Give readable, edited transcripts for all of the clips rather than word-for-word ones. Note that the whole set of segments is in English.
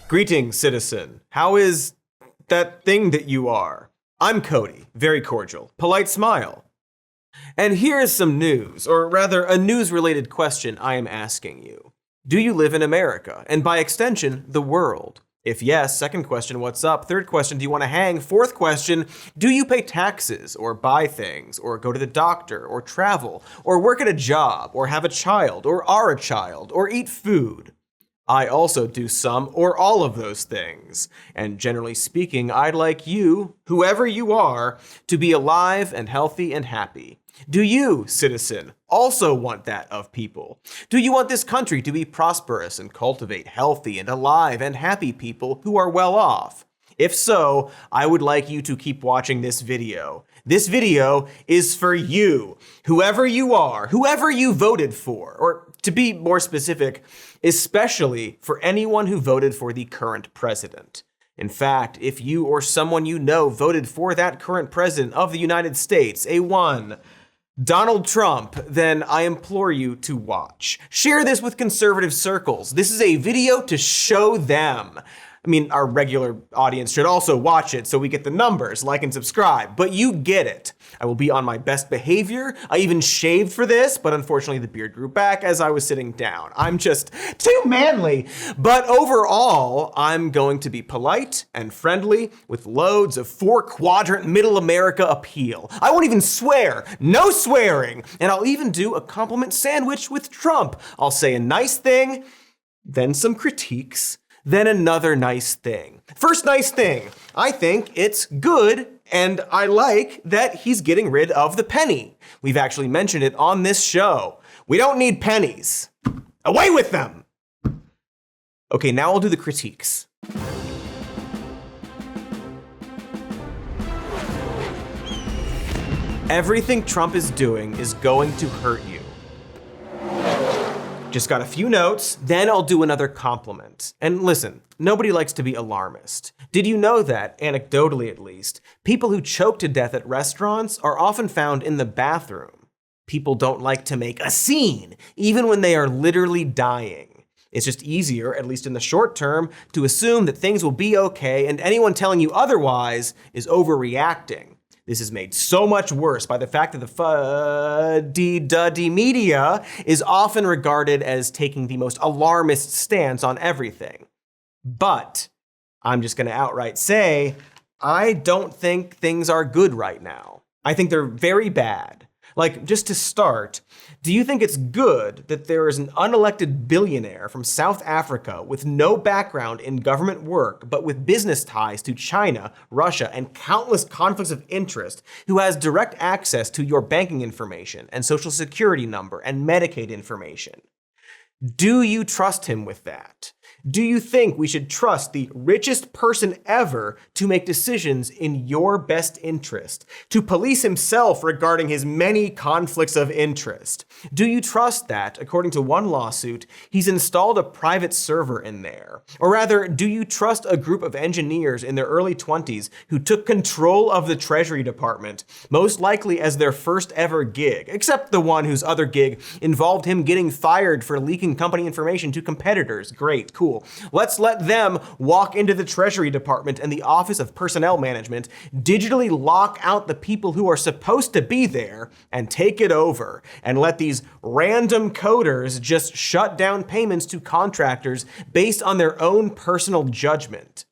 Greetings, citizen. How is that thing that you are? I'm Cody, very cordial, polite smile. And here is some news, or rather a news-related question I am asking you. Do you live in America, and by extension, the world? If yes, second question, what's up? Third question, do you want to hang? Fourth question, do you pay taxes, or buy things, or go to the doctor, or travel, or work at a job, or have a child, or are a child, or eat food? I also do some or all of those things. And generally speaking, I'd like you, whoever you are, to be alive and healthy and happy. Do you, citizen, also want that of people? Do you want this country to be prosperous and cultivate healthy and alive and happy people who are well off? If so, I would like you to keep watching this video. This video is for you, whoever you are, whoever you voted for, or to be more specific, especially for anyone who voted for the current president. In fact, if you or someone you know voted for that current president of the United States, Donald Trump, then I implore you to watch. Share this with conservative circles. This is a video to show them. I mean, our regular audience should also watch it so we get the numbers, like and subscribe, but you get it. I will be on my best behavior. I even shaved for this, but unfortunately the beard grew back as I was sitting down. I'm just too manly. But overall, I'm going to be polite and friendly with loads of four-quadrant middle America appeal. I won't even swear, no swearing, and I'll even do a compliment sandwich with Trump. I'll say a nice thing, then some critiques, then another nice thing. First nice thing, I think it's good and I like that he's getting rid of the penny. We've actually mentioned it on this show. We don't need pennies. Away with them! Okay, now I'll do the critiques. Everything Trump is doing is going to hurt you. Just got a few notes, then I'll do another compliment. And listen, nobody likes to be alarmist. Did you know that, anecdotally at least, people who choke to death at restaurants are often found in the bathroom? People don't like to make a scene, even when they are literally dying. It's just easier, at least in the short term, to assume that things will be okay and anyone telling you otherwise is overreacting. This is made so much worse by the fact that the fuddy-duddy media is often regarded as taking the most alarmist stance on everything. But I'm just going to outright say, I don't think things are good right now. I think they're very bad. Like, just to start, do you think it's good that there is an unelected billionaire from South Africa with no background in government work, but with business ties to China, Russia, and countless conflicts of interest, who has direct access to your banking information and social security number and Medicaid information? Do you trust him with that? Do you think we should trust the richest person ever to make decisions in your best interest, to police himself regarding his many conflicts of interest? Do you trust that, according to one lawsuit, he's installed a private server in there? Or rather, do you trust a group of engineers in their early 20s who took control of the Treasury Department, most likely as their first ever gig, except the one whose other gig involved him getting fired for leaking company information to competitors? Great, cool. Let's let them walk into the Treasury Department and the Office of Personnel Management, digitally lock out the people who are supposed to be there, and take it over, and let these random coders just shut down payments to contractors based on their own personal judgment.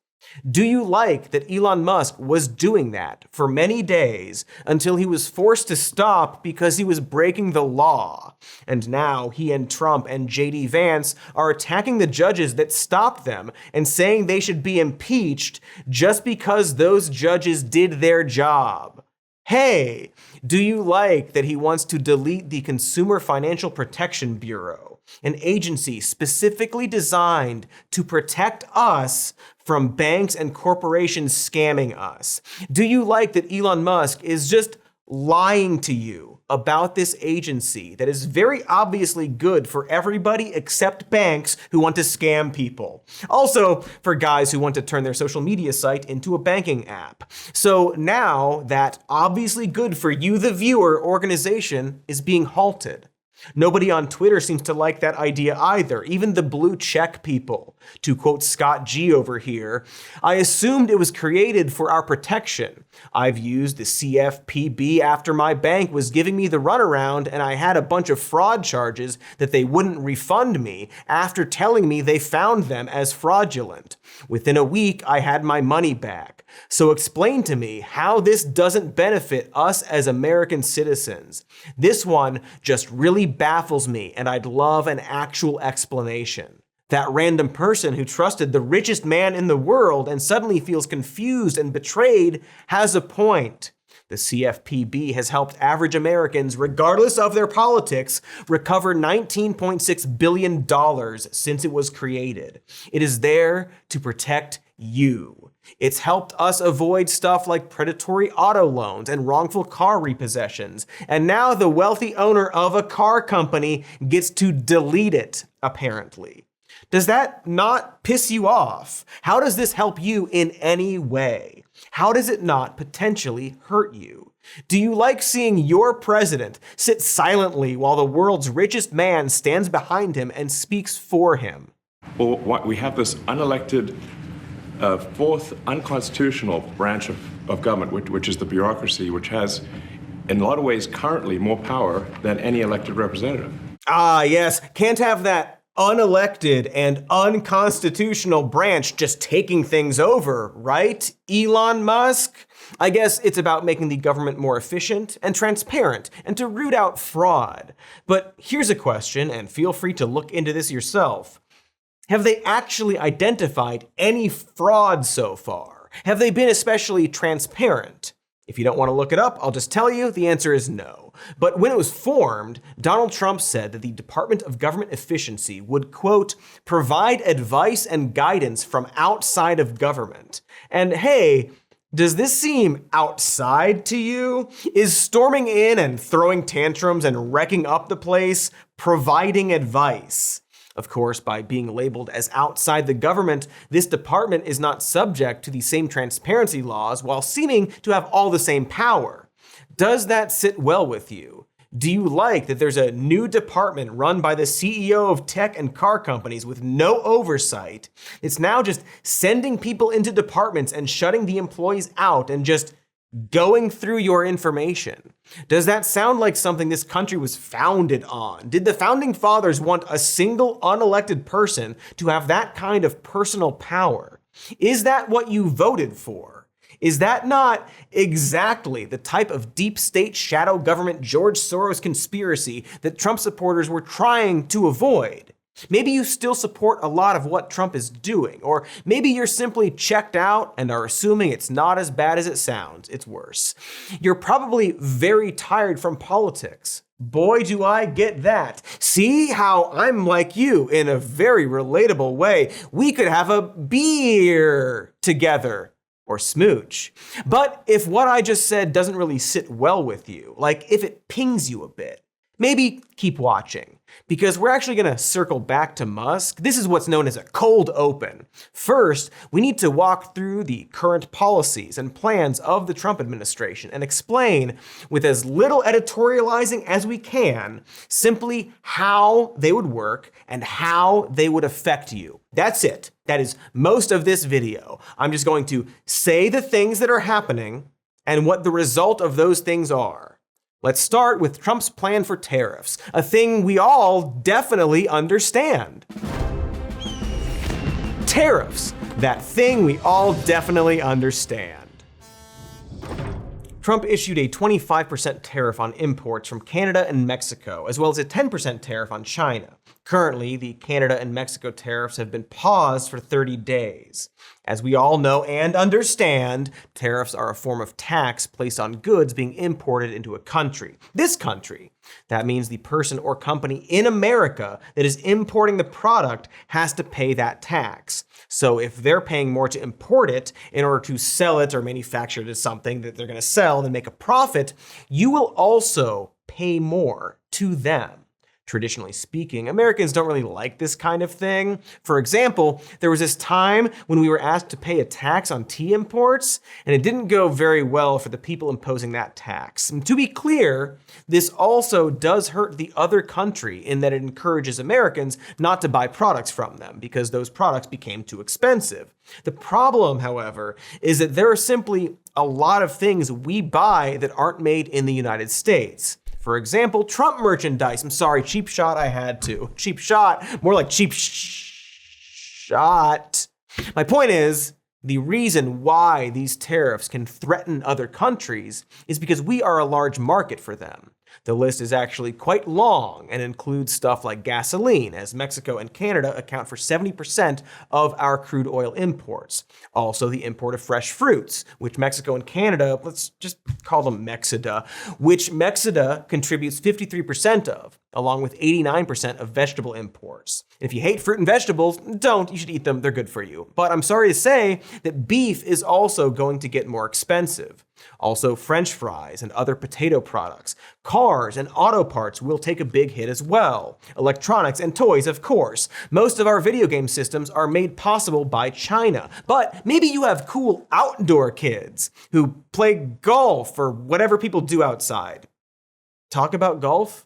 Do you like that Elon Musk was doing that for many days until he was forced to stop because he was breaking the law? And now he and Trump and JD Vance are attacking the judges that stopped them and saying they should be impeached just because those judges did their job. Hey, do you like that he wants to delete the Consumer Financial Protection Bureau, an agency specifically designed to protect us from banks and corporations scamming us? Do you like that Elon Musk is just lying to you about this agency that is very obviously good for everybody except banks who want to scam people? Also, for guys who want to turn their social media site into a banking app. So now that obviously good for you, the viewer, organization is being halted. Nobody on Twitter seems to like that idea either, even the blue check people. To quote Scott G over here, I assumed it was created for our protection. I've used the CFPB after my bank was giving me the runaround and I had a bunch of fraud charges that they wouldn't refund me after telling me they found them as fraudulent. Within a week, I had my money back. So explain to me how this doesn't benefit us as American citizens. This one just really baffles me, and I'd love an actual explanation. That random person who trusted the richest man in the world and suddenly feels confused and betrayed has a point. The CFPB has helped average Americans, regardless of their politics, recover $19.6 billion since it was created. It is there to protect you. It's helped us avoid stuff like predatory auto loans and wrongful car repossessions. And now the wealthy owner of a car company gets to delete it, apparently. Does that not piss you off? How does this help you in any way? How does it not potentially hurt you? Do you like seeing your president sit silently while the world's richest man stands behind him and speaks for him? Well, we have this unelected, fourth unconstitutional branch of government, which is the bureaucracy, which has, in a lot of ways, currently more power than any elected representative. Ah, yes. Can't have that unelected and unconstitutional branch just taking things over, right? Elon Musk? I guess it's about making the government more efficient and transparent and to root out fraud. But here's a question, and feel free to look into this yourself. Have they actually identified any fraud so far? Have they been especially transparent? If you don't want to look it up, I'll just tell you the answer is no. But when it was formed, Donald Trump said that the Department of Government Efficiency would, quote, provide advice and guidance from outside of government. And hey, does this seem outside to you? Is storming in and throwing tantrums and wrecking up the place providing advice? Of course, by being labeled as outside the government, this department is not subject to the same transparency laws while seeming to have all the same power. Does that sit well with you? Do you like that there's a new department run by the CEO of tech and car companies with no oversight? It's now just sending people into departments and shutting the employees out and just going through your information. Does that sound like something this country was founded on? Did the founding fathers want a single unelected person to have that kind of personal power? Is that what you voted for? Is that not exactly the type of deep state shadow government George Soros conspiracy that Trump supporters were trying to avoid? Maybe you still support a lot of what Trump is doing, or maybe you're simply checked out and are assuming it's not as bad as it sounds, it's worse. You're probably very tired from politics. Boy, do I get that. See how I'm like you in a very relatable way. We could have a beer together. Or smooch. But if what I just said doesn't really sit well with you, like if it pings you a bit, maybe keep watching, because we're actually going to circle back to Musk. This is what's known as a cold open. First, we need to walk through the current policies and plans of the Trump administration and explain, with as little editorializing as we can, simply how they would work and how they would affect you. That's it. That is most of this video. I'm just going to say the things that are happening and what the result of those things are. Let's start with Trump's plan for tariffs, a thing we all definitely understand. Tariffs, that thing we all definitely understand. Trump issued a 25% tariff on imports from Canada and Mexico, as well as a 10% tariff on China. Currently, the Canada and Mexico tariffs have been paused for 30 days. As we all know and understand, tariffs are a form of tax placed on goods being imported into a country. This country. That means the person or company in America that is importing the product has to pay that tax. So if they're paying more to import it in order to sell it or manufacture it as something that they're going to sell and make a profit, you will also pay more to them. Traditionally speaking, Americans don't really like this kind of thing. For example, there was this time when we were asked to pay a tax on tea imports, and it didn't go very well for the people imposing that tax. And to be clear, this also does hurt the other country in that it encourages Americans not to buy products from them because those products became too expensive. The problem, however, is that there are simply a lot of things we buy that aren't made in the United States. For example, Trump merchandise. I'm sorry, cheap shot, I had to. Cheap shot, more like cheap shot. My point is, the reason why these tariffs can threaten other countries is because we are a large market for them. The list is actually quite long and includes stuff like gasoline, as Mexico and Canada account for 70% of our crude oil imports. Also the import of fresh fruits, which Mexico and Canada, let's just call them Mexida, which Mexida contributes 53% of, along with 89% of vegetable imports. If you hate fruit and vegetables, don't, you should eat them, they're good for you. But I'm sorry to say that beef is also going to get more expensive. Also, French fries and other potato products. Cars and auto parts will take a big hit as well. Electronics and toys, of course. Most of our video game systems are made possible by China. But maybe you have cool outdoor kids who play golf or whatever people do outside. Talk about golf?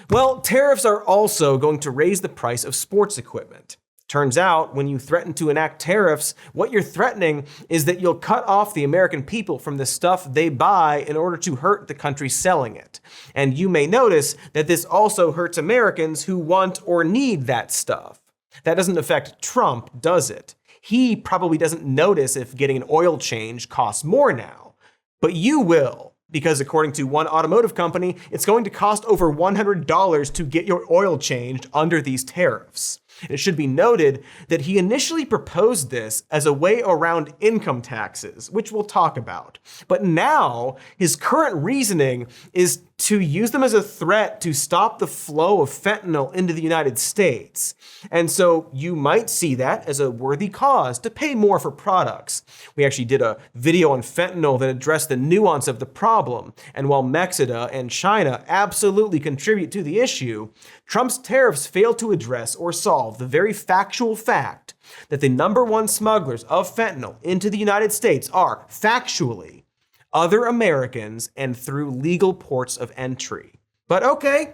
Well, tariffs are also going to raise the price of sports equipment. Turns out, when you threaten to enact tariffs, what you're threatening is that you'll cut off the American people from the stuff they buy in order to hurt the country selling it. And you may notice that this also hurts Americans who want or need that stuff. That doesn't affect Trump, does it? He probably doesn't notice if getting an oil change costs more now. But you will. Because according to one automotive company, it's going to cost over $100 to get your oil changed under these tariffs. It should be noted that he initially proposed this as a way around income taxes, which we'll talk about. But now, his current reasoning is to use them as a threat to stop the flow of fentanyl into the United States. And so you might see that as a worthy cause to pay more for products. We actually did a video on fentanyl that addressed the nuance of the problem. And while Mexida and China absolutely contribute to the issue, Trump's tariffs fail to address or solve the very factual fact that the number one smugglers of fentanyl into the United States are, factually, other Americans and through legal ports of entry. But okay,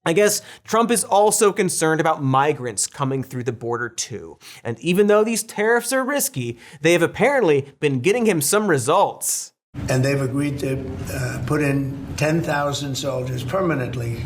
I guess Trump is also concerned about migrants coming through the border too. And even though these tariffs are risky, they have apparently been getting him some results. And they've agreed to put in 10,000 soldiers permanently,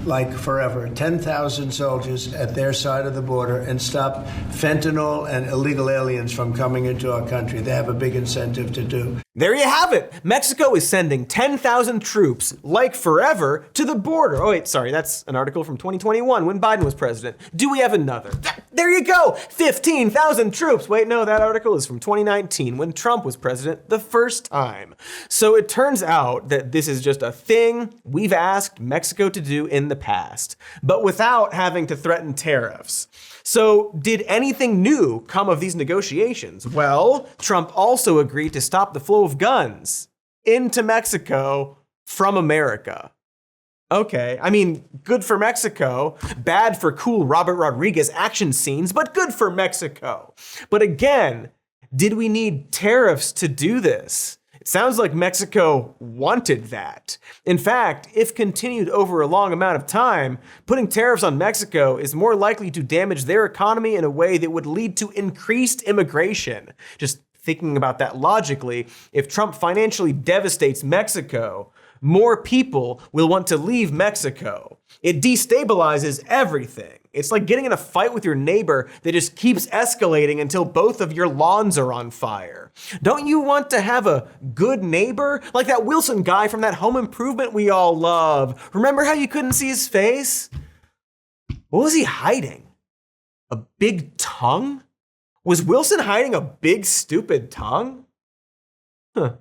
like forever, 10,000 soldiers at their side of the border and stop fentanyl and illegal aliens from coming into our country. They have a big incentive to do. There you have it. Mexico is sending 10,000 troops, like forever, to the border. Oh wait, sorry, that's an article from 2021 when Biden was president. Do we have another? There you go, 15,000 troops. Wait, no, that article is from 2019 when Trump was president the first time. So it turns out that this is just a thing we've asked Mexico to do in the past, but without having to threaten tariffs. So did anything new come of these negotiations? Well, Trump also agreed to stop the flow of guns into Mexico from America. Okay, I mean, good for Mexico, bad for cool Robert Rodriguez action scenes, but good for Mexico. But again, did we need tariffs to do this? It sounds like Mexico wanted that. In fact, if continued over a long amount of time, putting tariffs on Mexico is more likely to damage their economy in a way that would lead to increased immigration. Just thinking about that logically, if Trump financially devastates Mexico, more people will want to leave Mexico. It destabilizes everything. It's like getting in a fight with your neighbor that just keeps escalating until both of your lawns are on fire. Don't you want to have a good neighbor? Like that Wilson guy from that Home Improvement we all love. Remember how you couldn't see his face? What was he hiding? A big tongue? Was Wilson hiding a big stupid tongue? Huh.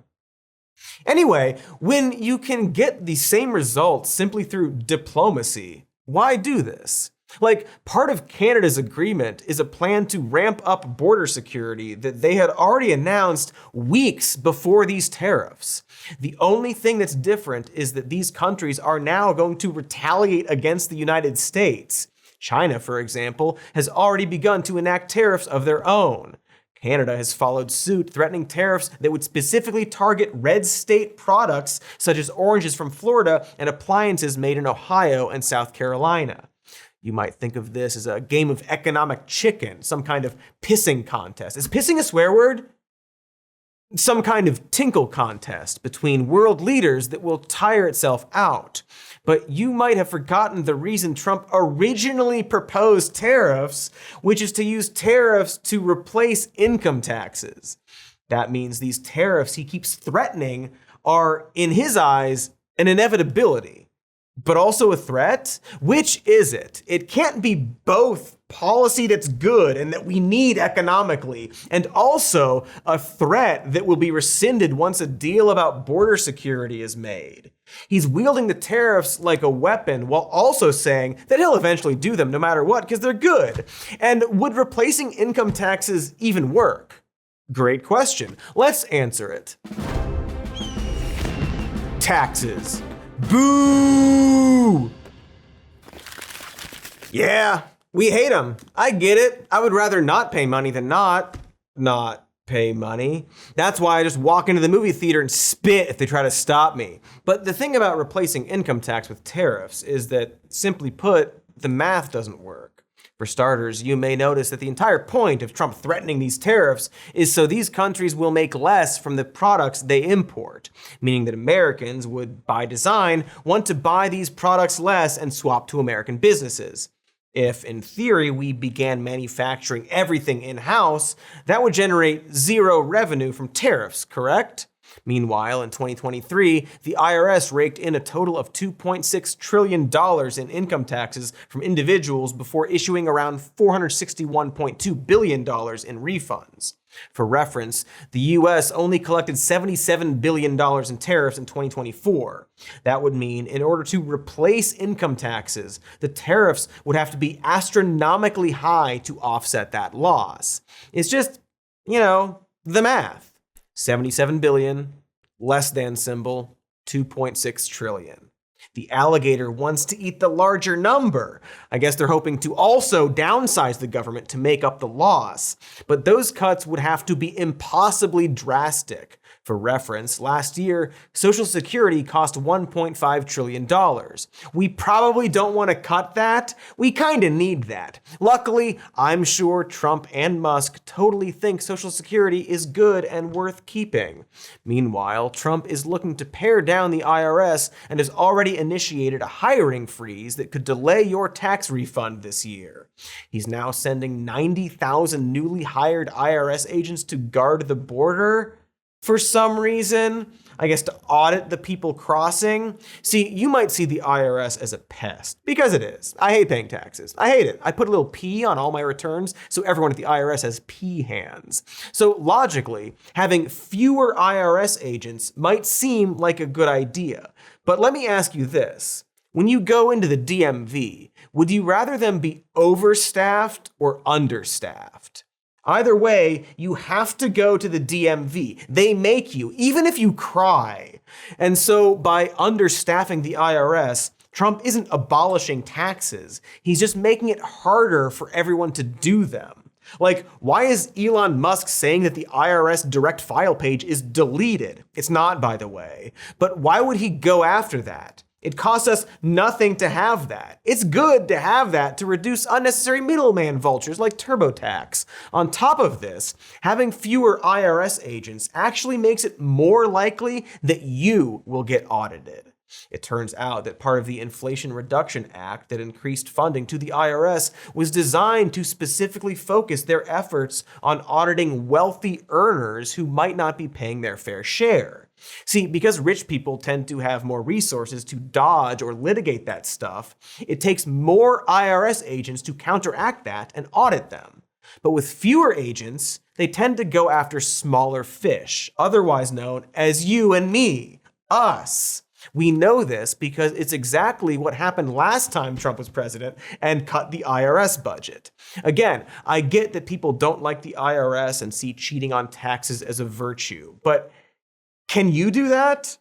Anyway, when you can get the same results simply through diplomacy, why do this? Like, part of Canada's agreement is a plan to ramp up border security that they had already announced weeks before these tariffs. The only thing that's different is that these countries are now going to retaliate against the United States. China, for example, has already begun to enact tariffs of their own. Canada has followed suit, threatening tariffs that would specifically target red state products such as oranges from Florida and appliances made in Ohio and South Carolina. You might think of this as a game of economic chicken, some kind of pissing contest. Is pissing a swear word? Some kind of tinkle contest between world leaders that will tire itself out. But you might have forgotten the reason Trump originally proposed tariffs, which is to use tariffs to replace income taxes. That means these tariffs he keeps threatening are, in his eyes, an inevitability. But also a threat? Which is it? It can't be both policy that's good and that we need economically, and also a threat that will be rescinded once a deal about border security is made. He's wielding the tariffs like a weapon while also saying that he'll eventually do them no matter what because they're good. And would replacing income taxes even work? Great question. Let's answer it. Taxes. Boo! Yeah, we hate them. I get it. I would rather not pay money than not pay money. That's why I just walk into the movie theater and spit if they try to stop me. But the thing about replacing income tax with tariffs is that, simply put, the math doesn't work. For starters, you may notice that the entire point of Trump threatening these tariffs is so these countries will make less from the products they import, meaning that Americans would, by design, want to buy these products less and swap to American businesses. If, in theory, we began manufacturing everything in-house, that would generate zero revenue from tariffs, correct? Meanwhile, in 2023, the IRS raked in a total of $2.6 trillion in income taxes from individuals before issuing around $461.2 billion in refunds. For reference, the US only collected $77 billion in tariffs in 2024. That would mean in order to replace income taxes, the tariffs would have to be astronomically high to offset that loss. It's just, the math. 77 billion, less than symbol, 2.6 trillion. The alligator wants to eat the larger number. I guess they're hoping to also downsize the government to make up the loss. But those cuts would have to be impossibly drastic. For reference, last year, Social Security cost $1.5 trillion. We probably don't want to cut that. We kind of need that. Luckily, I'm sure Trump and Musk totally think Social Security is good and worth keeping. Meanwhile, Trump is looking to pare down the IRS and has already initiated a hiring freeze that could delay your tax refund this year. He's now sending 90,000 newly hired IRS agents to guard the border. For some reason, I guess to audit the people crossing. See, you might see the IRS as a pest, because it is. I hate paying taxes. I hate it. I put a little P on all my returns, so everyone at the IRS has P hands. So logically, having fewer IRS agents might seem like a good idea. But let me ask you this. When you go into the DMV, would you rather them be overstaffed or understaffed? Either way, you have to go to the DMV. They make you, even if you cry. And so by understaffing the IRS, Trump isn't abolishing taxes. He's just making it harder for everyone to do them. Like, why is Elon Musk saying that the IRS direct file page is deleted? It's not, by the way. But why would he go after that? It costs us nothing to have that. It's good to have that to reduce unnecessary middleman vultures like TurboTax. On top of this, having fewer IRS agents actually makes it more likely that you will get audited. It turns out that part of the Inflation Reduction Act that increased funding to the IRS was designed to specifically focus their efforts on auditing wealthy earners who might not be paying their fair share. See, because rich people tend to have more resources to dodge or litigate that stuff, it takes more IRS agents to counteract that and audit them. But with fewer agents, they tend to go after smaller fish, otherwise known as you and me, us. We know this because it's exactly what happened last time Trump was president and cut the IRS budget. Again, I get that people don't like the IRS and see cheating on taxes as a virtue, but can you do that?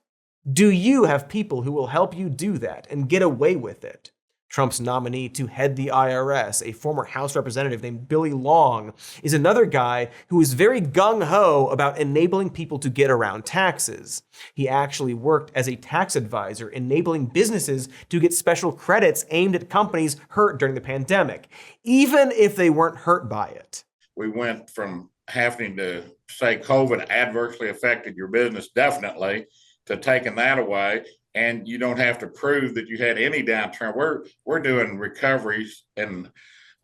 Do you have people who will help you do that and get away with it? Trump's nominee to head the IRS, a former House representative named Billy Long, is another guy who is very gung-ho about enabling people to get around taxes. He actually worked as a tax advisor, enabling businesses to get special credits aimed at companies hurt during the pandemic, even if they weren't hurt by it. We went from having to say COVID adversely affected your business, definitely, to taking that away. And you don't have to prove that you had any downturn. We're doing recoveries and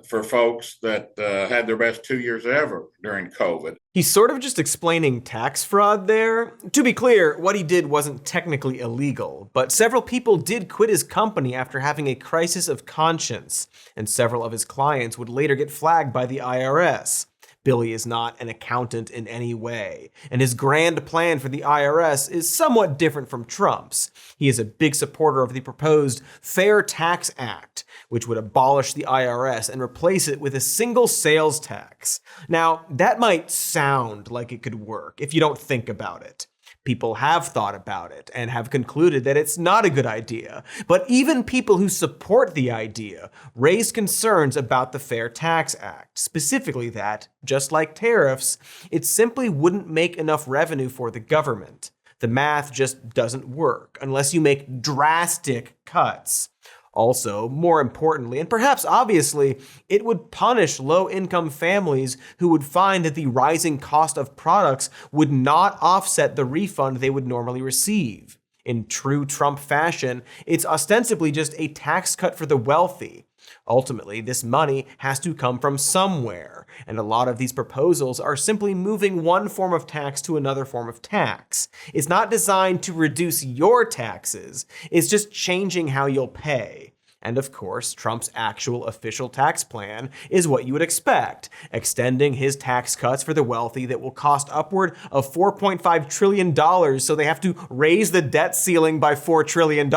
for folks that had their best 2 years ever during COVID. He's sort of just explaining tax fraud there. To be clear, what he did wasn't technically illegal, but several people did quit his company after having a crisis of conscience, and several of his clients would later get flagged by the IRS. Billy is not an accountant in any way, and his grand plan for the IRS is somewhat different from Trump's. He is a big supporter of the proposed Fair Tax Act, which would abolish the IRS and replace it with a single sales tax. Now, that might sound like it could work if you don't think about it. People have thought about it and have concluded that it's not a good idea. But even people who support the idea raise concerns about the Fair Tax Act, specifically that, just like tariffs, it simply wouldn't make enough revenue for the government. The math just doesn't work unless you make drastic cuts. Also, more importantly, and perhaps obviously, it would punish low-income families who would find that the rising cost of products would not offset the refund they would normally receive. In true Trump fashion, it's ostensibly just a tax cut for the wealthy. Ultimately, this money has to come from somewhere, and a lot of these proposals are simply moving one form of tax to another form of tax. It's not designed to reduce your taxes, it's just changing how you'll pay. And of course, Trump's actual official tax plan is what you would expect, extending his tax cuts for the wealthy that will cost upward of $4.5 trillion, so they have to raise the debt ceiling by $4 trillion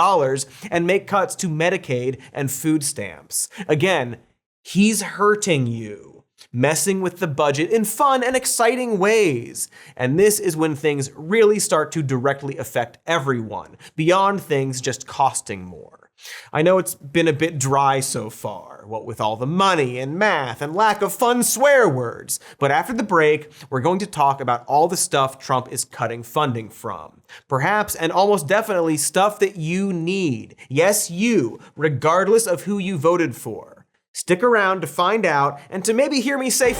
and make cuts to Medicaid and food stamps. Again, he's hurting you, messing with the budget in fun and exciting ways. And this is when things really start to directly affect everyone, beyond things just costing more. I know it's been a bit dry so far, what with all the money and math and lack of fun swear words. But after the break, we're going to talk about all the stuff Trump is cutting funding from. Perhaps and almost definitely stuff that you need. Yes, you, regardless of who you voted for. Stick around to find out and to maybe hear me say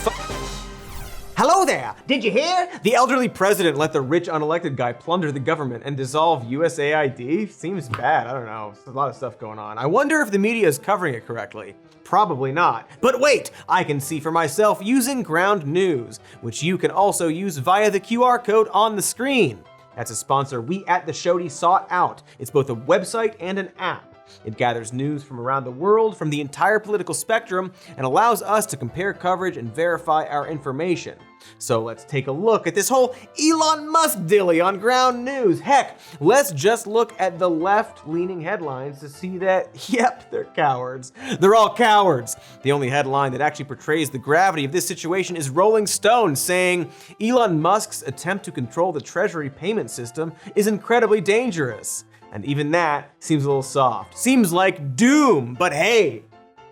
Hello there! Did you hear? The elderly president let the rich unelected guy plunder the government and dissolve USAID? Seems bad, I don't know. There's a lot of stuff going on. I wonder if the media is covering it correctly. Probably not. But wait, I can see for myself using Ground News, which you can also use via the QR code on the screen. That's a sponsor we at The Shody sought out. It's both a website and an app. It gathers news from around the world, from the entire political spectrum, and allows us to compare coverage and verify our information. So let's take a look at this whole Elon Musk dilly on Ground News. Heck, let's just look at the left-leaning headlines to see that, yep, they're cowards. They're all cowards. The only headline that actually portrays the gravity of this situation is Rolling Stone saying, Elon Musk's attempt to control the Treasury payment system is incredibly dangerous. And even that seems a little soft. Seems like doom, but hey,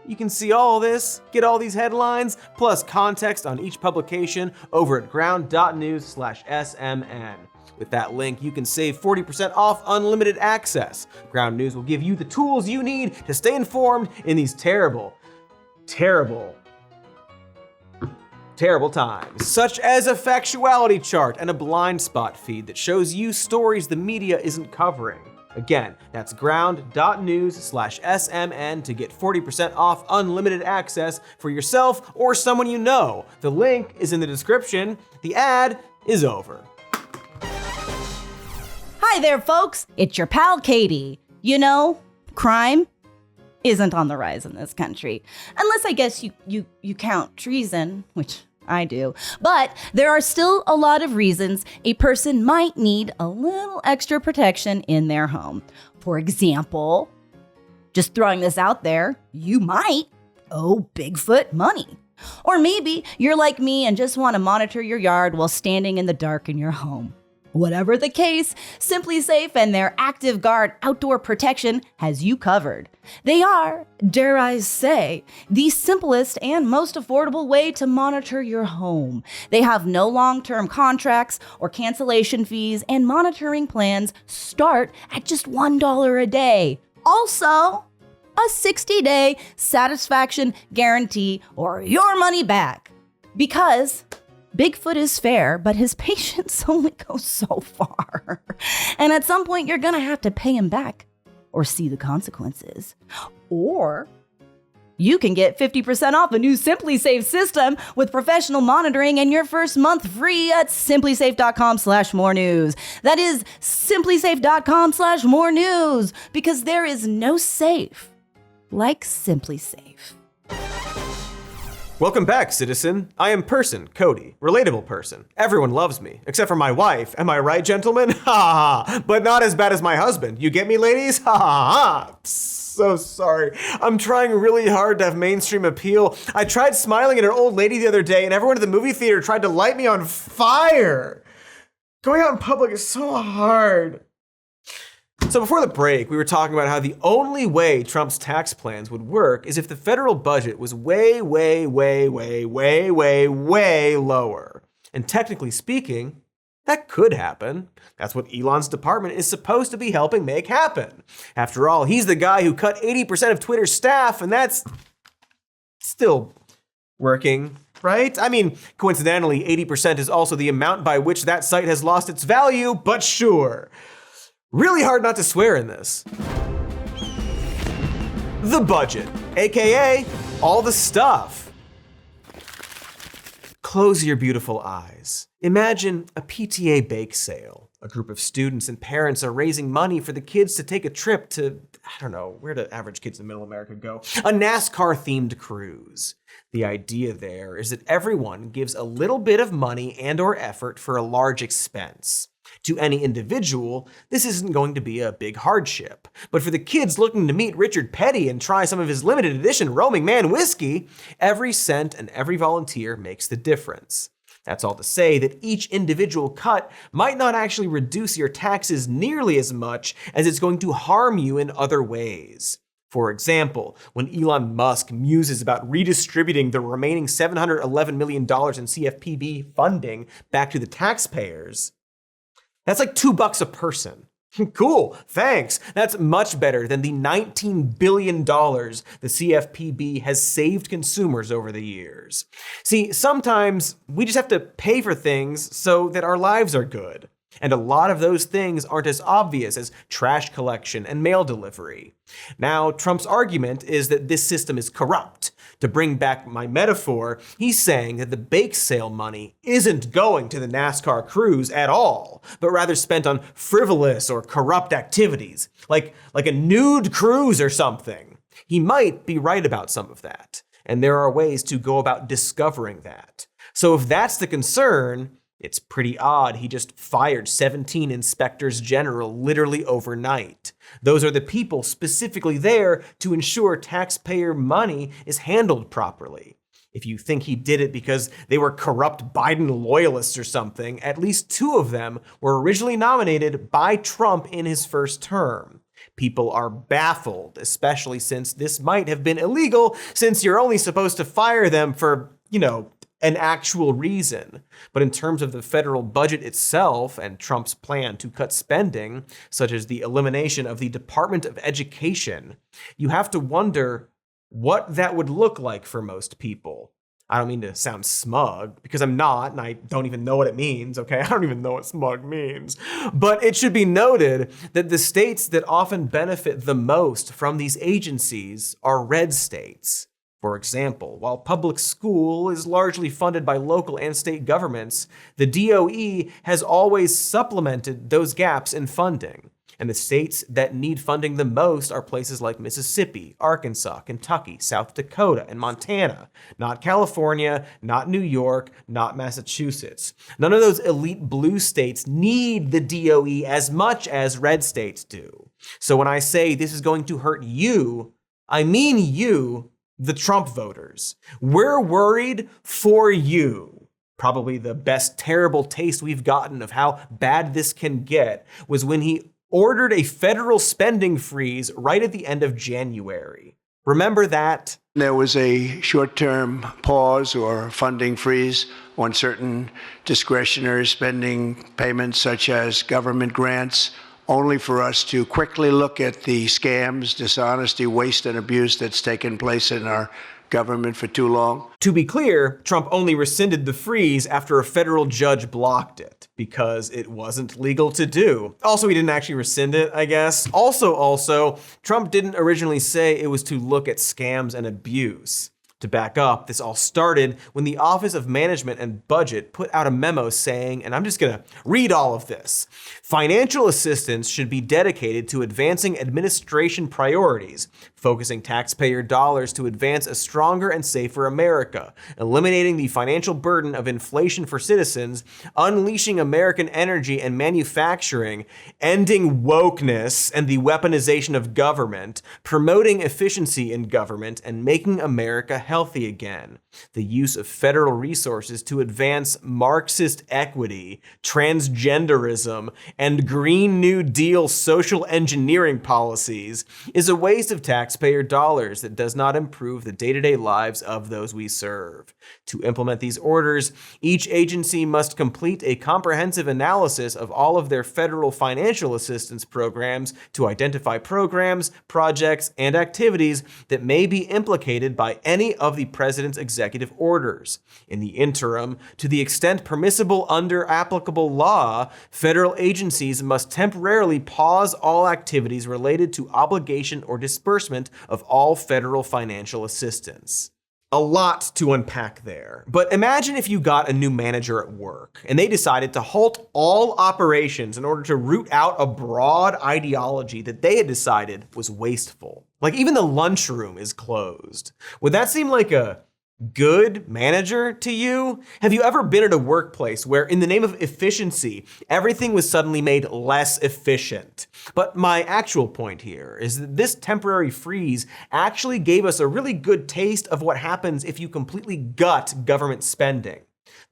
you can see all this, get all these headlines, plus context on each publication over at ground.news/SMN. With that link, you can save 40% off unlimited access. Ground News will give you the tools you need to stay informed in these terrible times, such as a factuality chart and a blind spot feed that shows you stories the media isn't covering. Again, that's ground.news/SMN to get 40% off unlimited access for yourself or someone you know. The link is in the description. The ad is over. Hi there, folks. It's your pal, Katy. You know, crime isn't on the rise in this country. Unless I guess you count treason, which I do. But there are still a lot of reasons a person might need a little extra protection in their home. For example, just throwing this out there, you might owe Bigfoot money. Or maybe you're like me and just want to monitor your yard while standing in the dark in your home. Whatever the case, Simply Safe and their Active Guard outdoor protection has you covered. They are, dare I say, the simplest and most affordable way to monitor your home. They have no long-term contracts or cancellation fees, and monitoring plans start at just $1 a day. Also, a 60-day satisfaction guarantee or your money back. Because Bigfoot is fair, but his patience only goes so far. And at some point, you're going to have to pay him back or see the consequences. Or you can get 50% off a new Simply Safe system with professional monitoring and your first month free at simplysafe.com/more news. That is simplysafe.com/more news, because there is no safe like Simply Safe. Welcome back, citizen. I am person, Cody. Relatable person. Everyone loves me, except for my wife. Am I right, gentlemen? Ha ha ha. But not as bad as my husband. You get me, ladies? Ha ha ha. So sorry. I'm trying really hard to have mainstream appeal. I tried smiling at an old lady the other day, and everyone at the movie theater tried to light me on fire. Going out in public is so hard. So before the break, we were talking about how the only way Trump's tax plans would work is if the federal budget was way lower. And technically speaking, that could happen. That's what Elon's department is supposed to be helping make happen. After all, he's the guy who cut 80% of Twitter's staff, and that's still working, right? I mean, coincidentally, 80% is also the amount by which that site has lost its value, but sure. Really hard not to swear in this. The budget, aka all the stuff. Close your beautiful eyes. Imagine a PTA bake sale. A group of students and parents are raising money for the kids to take a trip to, I don't know, where do average kids in middle America go? A NASCAR-themed cruise. The idea there is that everyone gives a little bit of money and or effort for a large expense. To any individual, this isn't going to be a big hardship. But for the kids looking to meet Richard Petty and try some of his limited edition Roaming Man whiskey, every cent and every volunteer makes the difference. That's all to say that each individual cut might not actually reduce your taxes nearly as much as it's going to harm you in other ways. For example, when Elon Musk muses about redistributing the remaining $711 million in CFPB funding back to the taxpayers, that's like $2 a person. Cool, thanks. That's much better than the $19 billion the CFPB has saved consumers over the years. See, sometimes we just have to pay for things so that our lives are good. And a lot of those things aren't as obvious as trash collection and mail delivery. Now, Trump's argument is that this system is corrupt. To bring back my metaphor, he's saying that the bake sale money isn't going to the NASCAR cruise at all, but rather spent on frivolous or corrupt activities, like a nude cruise or something. He might be right about some of that, and there are ways to go about discovering that. So if that's the concern, it's pretty odd he just fired 17 inspectors general literally overnight. Those are the people specifically there to ensure taxpayer money is handled properly. If you think he did it because they were corrupt Biden loyalists or something, at least 2 of them were originally nominated by Trump in his first term. People are baffled, especially since this might have been illegal, since you're only supposed to fire them for, an actual reason. But in terms of the federal budget itself and Trump's plan to cut spending, such as the elimination of the Department of Education, you have to wonder what that would look like for most people. I don't mean to sound smug, because I'm not, and I don't even know what it means, okay? I don't even know what smug means. But it should be noted that the states that often benefit the most from these agencies are red states. For example, while public school is largely funded by local and state governments, the DOE has always supplemented those gaps in funding. And the states that need funding the most are places like Mississippi, Arkansas, Kentucky, South Dakota, and Montana. Not California, not New York, not Massachusetts. None of those elite blue states need the DOE as much as red states do. So when I say this is going to hurt you, I mean you, the Trump voters. We're worried for you. Probably the best terrible taste we've gotten of how bad this can get was when he ordered a federal spending freeze right at the end of January. Remember that? There was a short-term pause or funding freeze on certain discretionary spending payments, such as government grants, only for us to quickly look at the scams, dishonesty, waste, and abuse that's taken place in our government for too long. To be clear, Trump only rescinded the freeze after a federal judge blocked it, because it wasn't legal to do. Also, he didn't actually rescind it, I guess. Also, Trump didn't originally say it was to look at scams and abuse. To back up, this all started when the Office of Management and Budget put out a memo saying, and I'm just gonna read all of this, financial assistance should be dedicated to advancing administration priorities, focusing taxpayer dollars to advance a stronger and safer America, eliminating the financial burden of inflation for citizens, unleashing American energy and manufacturing, ending wokeness and the weaponization of government, promoting efficiency in government, and making America healthy again. The use of federal resources to advance Marxist equity, transgenderism, and Green New Deal social engineering policies is a waste of taxpayer dollars that does not improve the day-to-day lives of those we serve. To implement these orders, each agency must complete a comprehensive analysis of all of their federal financial assistance programs to identify programs, projects, and activities that may be implicated by any of the president's executive orders. In the interim, to the extent permissible under applicable law, federal agencies must temporarily pause all activities related to obligation or disbursement of all federal financial assistance. A lot to unpack there. But imagine if you got a new manager at work and they decided to halt all operations in order to root out a broad ideology that they had decided was wasteful. Like even the lunchroom is closed. Would that seem like a good manager to you? Have you ever been at a workplace where in the name of efficiency, everything was suddenly made less efficient? But my actual point here is that this temporary freeze actually gave us a really good taste of what happens if you completely gut government spending.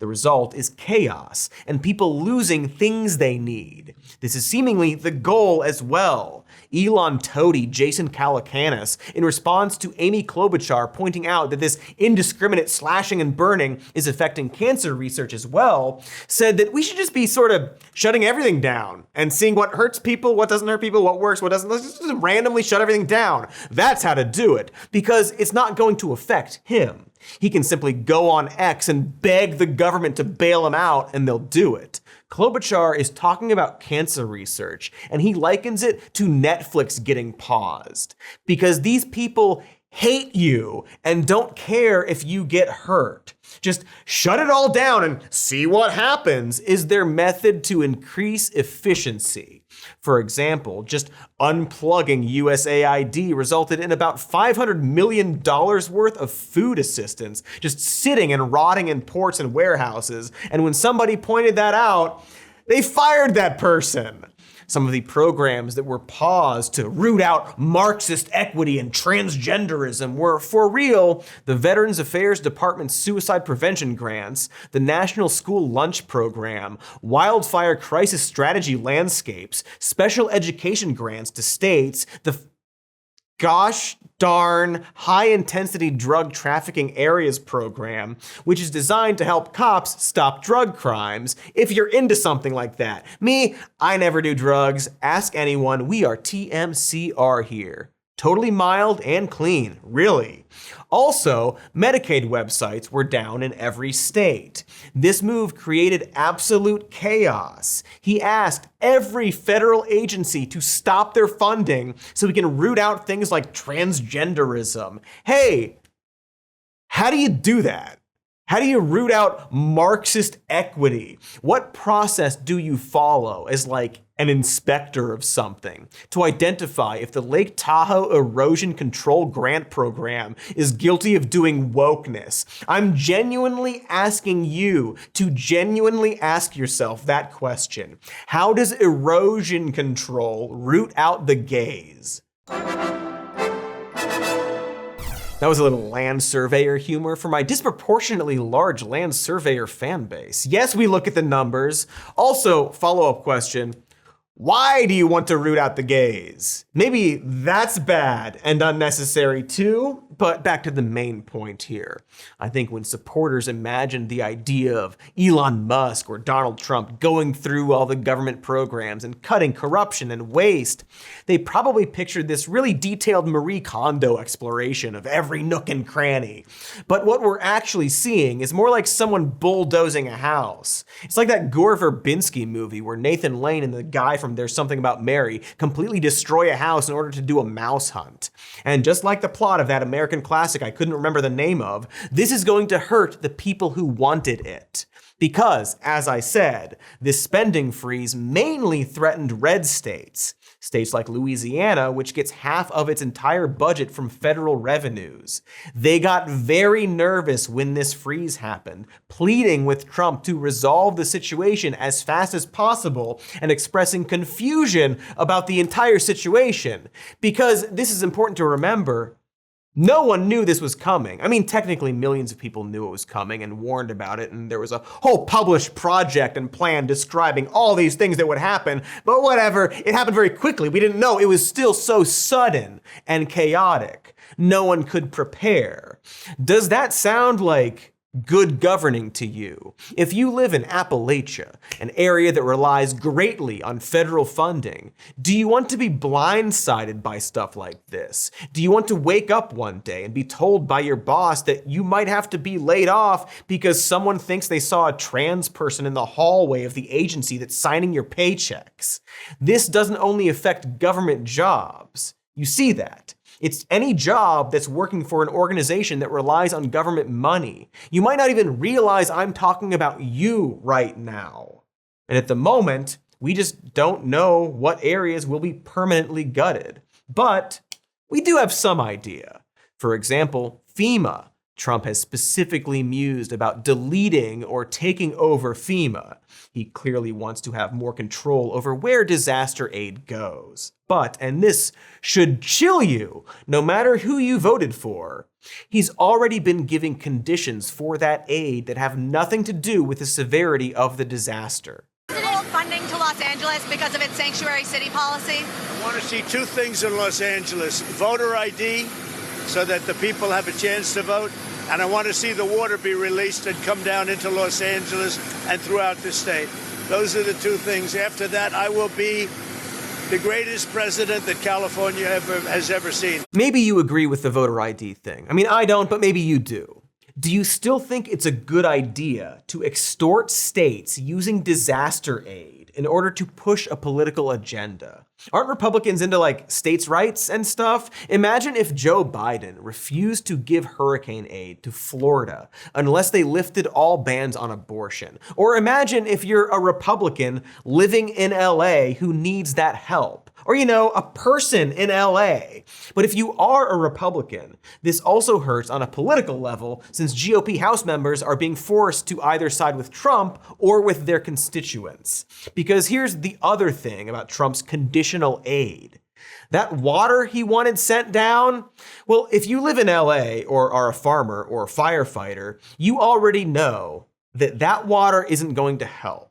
The result is chaos and people losing things they need. This is seemingly the goal as well. Elon toady Jason Calacanis, in response to Amy Klobuchar pointing out that this indiscriminate slashing and burning is affecting cancer research as well, said that we should just be sort of shutting everything down and seeing what hurts people, what doesn't hurt people, what works, what doesn't. Let's just randomly shut everything down. That's how to do it, because it's not going to affect him. He can simply go on X and beg the government to bail him out, and they'll do it. Klobuchar is talking about cancer research, and he likens it to Netflix getting paused. Because these people hate you and don't care if you get hurt. Just shut it all down and see what happens is their method to increase efficiency. For example, just unplugging USAID resulted in about $500 million worth of food assistance just sitting and rotting in ports and warehouses. And when somebody pointed that out, they fired that person. Some of the programs that were paused to root out Marxist equity and transgenderism were, for real, the Veterans Affairs Department's suicide prevention grants, the National School Lunch Program, Wildfire Crisis Strategy Landscapes, special education grants to states, the gosh darn high-intensity drug trafficking areas program, which is designed to help cops stop drug crimes. If you're into something like that. Me, I never do drugs. Ask anyone. We are TMCR here. Totally mild and clean, really. Also, Medicaid websites were down in every state. This move created absolute chaos. He asked every federal agency to stop their funding so we can root out things like transgenderism. Hey, how do you do that? How do you root out Marxist equity? What process do you follow as like an inspector of something to identify if the Lake Tahoe Erosion Control Grant Program is guilty of doing wokeness? I'm genuinely asking you to genuinely ask yourself that question. How does erosion control root out the gays? That was a little land surveyor humor for my disproportionately large land surveyor fan base. Yes, we look at the numbers. Also, follow-up question, why do you want to root out the gays? Maybe that's bad and unnecessary too, but back to the main point here. I think when supporters imagined the idea of Elon Musk or Donald Trump going through all the government programs and cutting corruption and waste, they probably pictured this really detailed Marie Kondo exploration of every nook and cranny. But what we're actually seeing is more like someone bulldozing a house. It's like that Gore Verbinski movie where Nathan Lane and the guy from There's Something About Mary completely destroy a house in order to do a mouse hunt. And just like the plot of that American classic I couldn't remember the name of, this is going to hurt the people who wanted it. Because, as I said, this spending freeze mainly threatened red states. States like Louisiana, which gets half of its entire budget from federal revenues. They got very nervous when this freeze happened, pleading with Trump to resolve the situation as fast as possible and expressing confusion about the entire situation. Because this is important to remember, no one knew this was coming. I mean, technically millions of people knew it was coming and warned about it, and there was a whole published project and plan describing all these things that would happen, but whatever, it happened very quickly. We didn't know. It was still so sudden and chaotic. No one could prepare. Does that sound like good governing to you? If you live in Appalachia, an area that relies greatly on federal funding, do you want to be blindsided by stuff like this? Do you want to wake up one day and be told by your boss that you might have to be laid off because someone thinks they saw a trans person in the hallway of the agency that's signing your paychecks? This doesn't only affect government jobs. You see that. It's any job that's working for an organization that relies on government money. You might not even realize I'm talking about you right now. And at the moment, we just don't know what areas will be permanently gutted. But we do have some idea. For example, FEMA. Trump has specifically mused about deleting or taking over FEMA. He clearly wants to have more control over where disaster aid goes. But, and this should chill you, no matter who you voted for, he's already been giving conditions for that aid that have nothing to do with the severity of the disaster. Funding to Los Angeles because of its sanctuary city policy? I want to see two things in Los Angeles: voter ID, so that the people have a chance to vote, and I want to see the water be released and come down into Los Angeles and throughout the state. Those are the two things. After that, I will be the greatest president that California has ever seen. Maybe you agree with the voter ID thing. I mean, I don't, but maybe you do. Do you still think it's a good idea to extort states using disaster aid in order to push a political agenda? Aren't Republicans into like states' rights and stuff? Imagine if Joe Biden refused to give hurricane aid to Florida unless they lifted all bans on abortion. Or imagine if you're a Republican living in LA who needs that help. Or, you know, a person in LA. But if you are a Republican, this also hurts on a political level since GOP House members are being forced to either side with Trump or with their constituents. Because here's the other thing about Trump's conditional aid. That water he wanted sent down, well, if you live in LA or are a farmer or a firefighter, you already know that that water isn't going to help.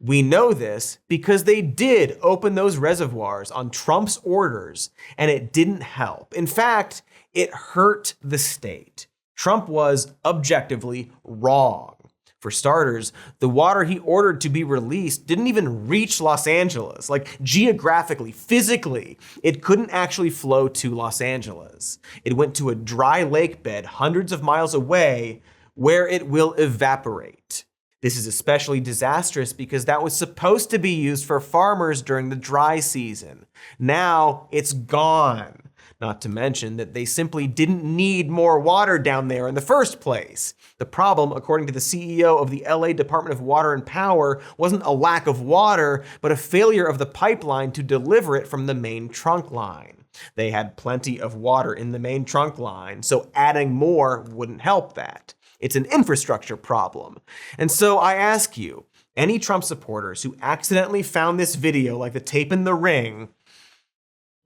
We know this because they did open those reservoirs on Trump's orders, and it didn't help. In fact, it hurt the state. Trump was objectively wrong. For starters, the water he ordered to be released didn't even reach Los Angeles. Like geographically, physically, it couldn't actually flow to Los Angeles. It went to a dry lake bed hundreds of miles away where it will evaporate. This is especially disastrous because that was supposed to be used for farmers during the dry season. Now it's gone. Not to mention that they simply didn't need more water down there in the first place. The problem, according to the CEO of the LA Department of Water and Power, wasn't a lack of water, but a failure of the pipeline to deliver it from the main trunk line. They had plenty of water in the main trunk line, so adding more wouldn't help that. It's an infrastructure problem. And so I ask you, any Trump supporters who accidentally found this video like the tape in the ring,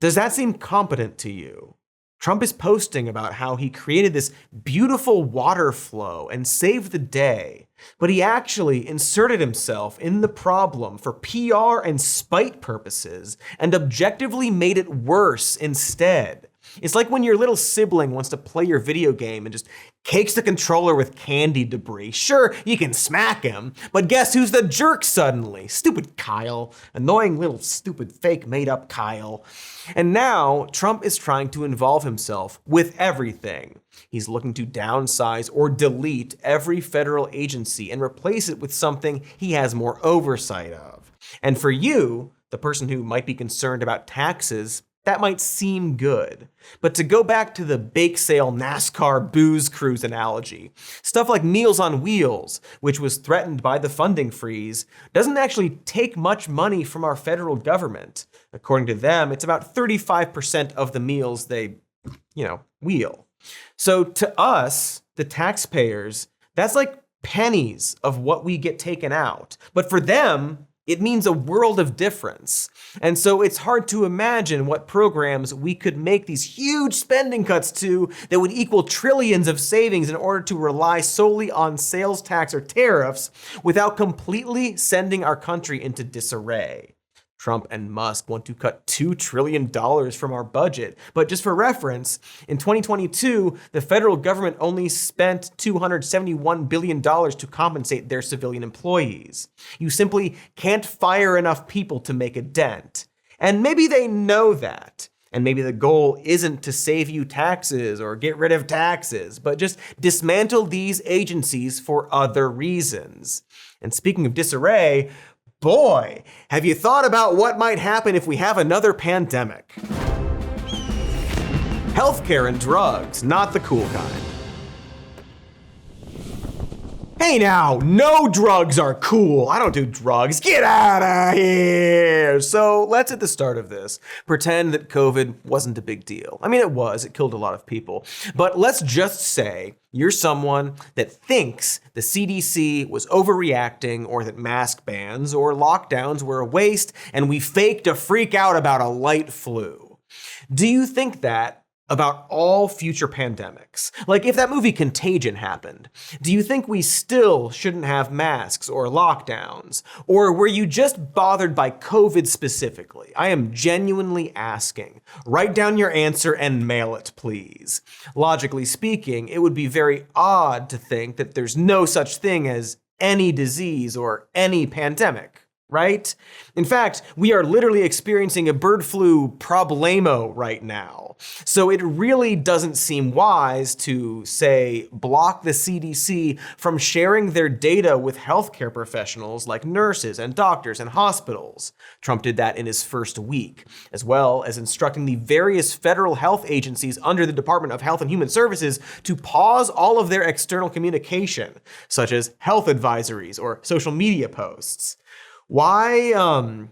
does that seem competent to you? Trump is posting about how he created this beautiful water flow and saved the day, but he actually inserted himself in the problem for PR and spite purposes and objectively made it worse instead. It's like when your little sibling wants to play your video game and just cakes the controller with candy debris. Sure, you can smack him, but guess who's the jerk suddenly? Stupid Kyle. Annoying little stupid fake made up Kyle. And now Trump is trying to involve himself with everything. He's looking to downsize or delete every federal agency and replace it with something he has more oversight of. And for you, the person who might be concerned about taxes, that might seem good. But to go back to the bake sale NASCAR booze cruise analogy, stuff like Meals on Wheels, which was threatened by the funding freeze, doesn't actually take much money from our federal government. According to them, it's about 35% of the meals they, wheel. So to us, the taxpayers, that's like pennies of what we get taken out. But for them, it means a world of difference. And so it's hard to imagine what programs we could make these huge spending cuts to that would equal trillions of savings in order to rely solely on sales tax or tariffs without completely sending our country into disarray. Trump and Musk want to cut $2 trillion from our budget. But just for reference, in 2022, the federal government only spent $271 billion to compensate their civilian employees. You simply can't fire enough people to make a dent. And maybe they know that. And maybe the goal isn't to save you taxes or get rid of taxes, but just dismantle these agencies for other reasons. And speaking of disarray, boy, have you thought about what might happen if we have another pandemic? Healthcare and drugs, not the cool kind. Hey now, no drugs are cool. I don't do drugs. Get out of here. So let's at the start of this pretend that COVID wasn't a big deal. I mean, it was. It killed a lot of people. But let's just say you're someone that thinks the CDC was overreacting or that mask bans or lockdowns were a waste and we faked a freak out about a light flu. Do you think that about all future pandemics? Like if that movie Contagion happened, do you think we still shouldn't have masks or lockdowns? Or were you just bothered by COVID specifically? I am genuinely asking. Write down your answer and mail it, please. Logically speaking, it would be very odd to think that there's no such thing as any disease or any pandemic, right? In fact, we are literally experiencing a bird flu problemo right now. So it really doesn't seem wise to, say, block the CDC from sharing their data with healthcare professionals like nurses and doctors and hospitals. Trump did that in his first week, as well as instructing the various federal health agencies under the Department of Health and Human Services to pause all of their external communication, such as health advisories or social media posts. Why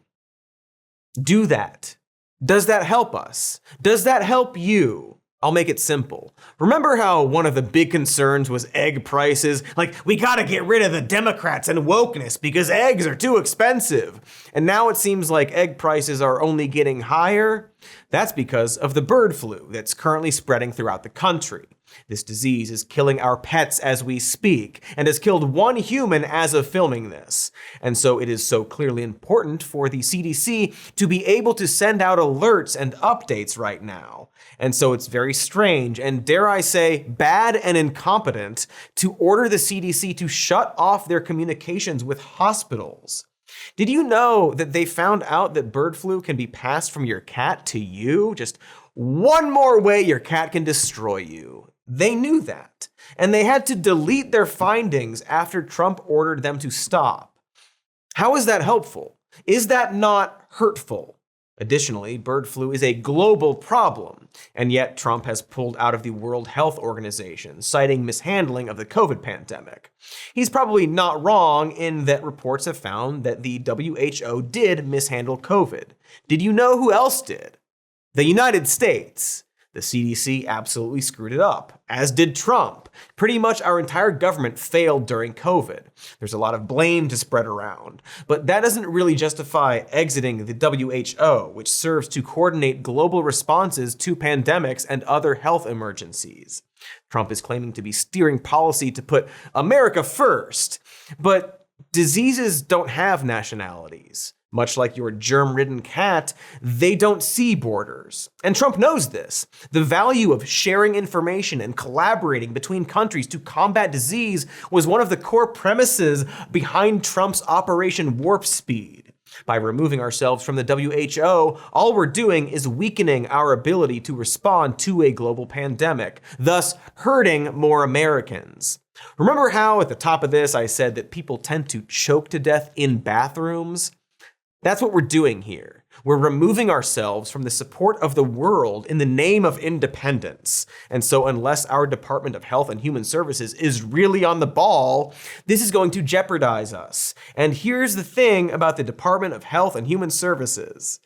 do that? Does that help us? Does that help you? I'll make it simple. Remember how one of the big concerns was egg prices? Like, we gotta get rid of the Democrats and wokeness because eggs are too expensive. And now it seems like egg prices are only getting higher. That's because of the bird flu that's currently spreading throughout the country. This disease is killing our pets as we speak, and has killed one human as of filming this. And so it is so clearly important for the CDC to be able to send out alerts and updates right now. And so it's very strange, and dare I say, bad and incompetent, to order the CDC to shut off their communications with hospitals. Did you know that they found out that bird flu can be passed from your cat to you? Just one more way your cat can destroy you. They knew that, and they had to delete their findings after Trump ordered them to stop. How is that helpful? Is that not hurtful? Additionally, bird flu is a global problem, and yet Trump has pulled out of the World Health Organization, citing mishandling of the COVID pandemic. He's probably not wrong in that reports have found that the WHO did mishandle COVID. Did you know who else did? The United States. The CDC absolutely screwed it up, as did Trump. Pretty much our entire government failed during COVID. There's a lot of blame to spread around, but that doesn't really justify exiting the WHO, which serves to coordinate global responses to pandemics and other health emergencies. Trump is claiming to be steering policy to put America first, but diseases don't have nationalities. Much like your germ-ridden cat, they don't see borders. And Trump knows this. The value of sharing information and collaborating between countries to combat disease was one of the core premises behind Trump's Operation Warp Speed. By removing ourselves from the WHO, all we're doing is weakening our ability to respond to a global pandemic, thus hurting more Americans. Remember how at the top of this I said that people tend to choke to death in bathrooms? That's what we're doing here. We're removing ourselves from the support of the world in the name of independence. And so unless our Department of Health and Human Services is really on the ball, this is going to jeopardize us. And here's the thing about the Department of Health and Human Services.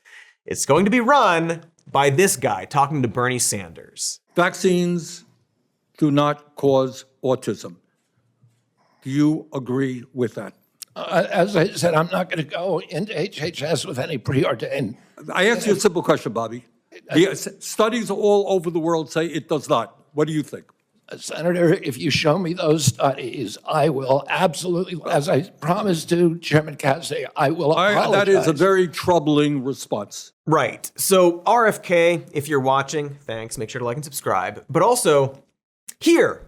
It's going to be run by this guy talking to Bernie Sanders. Vaccines do not cause autism. Do you agree with that? As I said, I'm not going to go into HHS with any preordained. I asked you a simple question, Bobby. The studies all over the world say it does not. What do you think? Senator, if you show me those studies, I will absolutely, as I promised to Chairman Cassidy, I will apologize. That is a very troubling response. Right. So RFK, if you're watching, thanks. Make sure to like and subscribe. But also, here,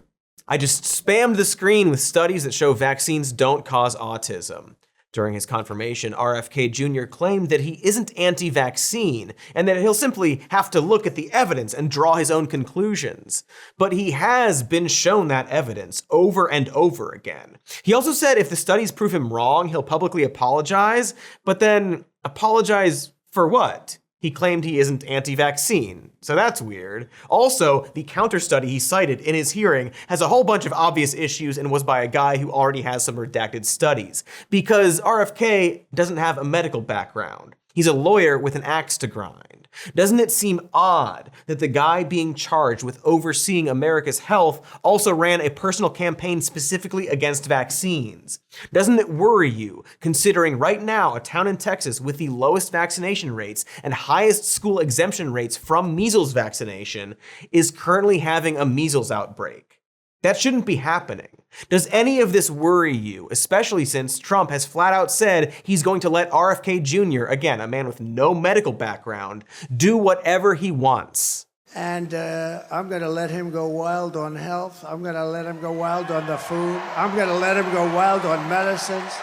I just spammed the screen with studies that show vaccines don't cause autism. During his confirmation, RFK Jr. claimed that he isn't anti-vaccine and that he'll simply have to look at the evidence and draw his own conclusions. But he has been shown that evidence over and over again. He also said if the studies prove him wrong, he'll publicly apologize, but then apologize for what? He claimed he isn't anti-vaccine, so that's weird. Also, the counter study he cited in his hearing has a whole bunch of obvious issues and was by a guy who already has some redacted studies, because RFK doesn't have a medical background. He's a lawyer with an axe to grind. Doesn't it seem odd that the guy being charged with overseeing America's health also ran a personal campaign specifically against vaccines? Doesn't it worry you, considering right now a town in Texas with the lowest vaccination rates and highest school exemption rates from measles vaccination is currently having a measles outbreak? That shouldn't be happening. Does any of this worry you, especially since Trump has flat out said he's going to let RFK Jr., again, a man with no medical background, do whatever he wants? And I'm going to let him go wild on health. I'm going to let him go wild on the food. I'm going to let him go wild on medicines.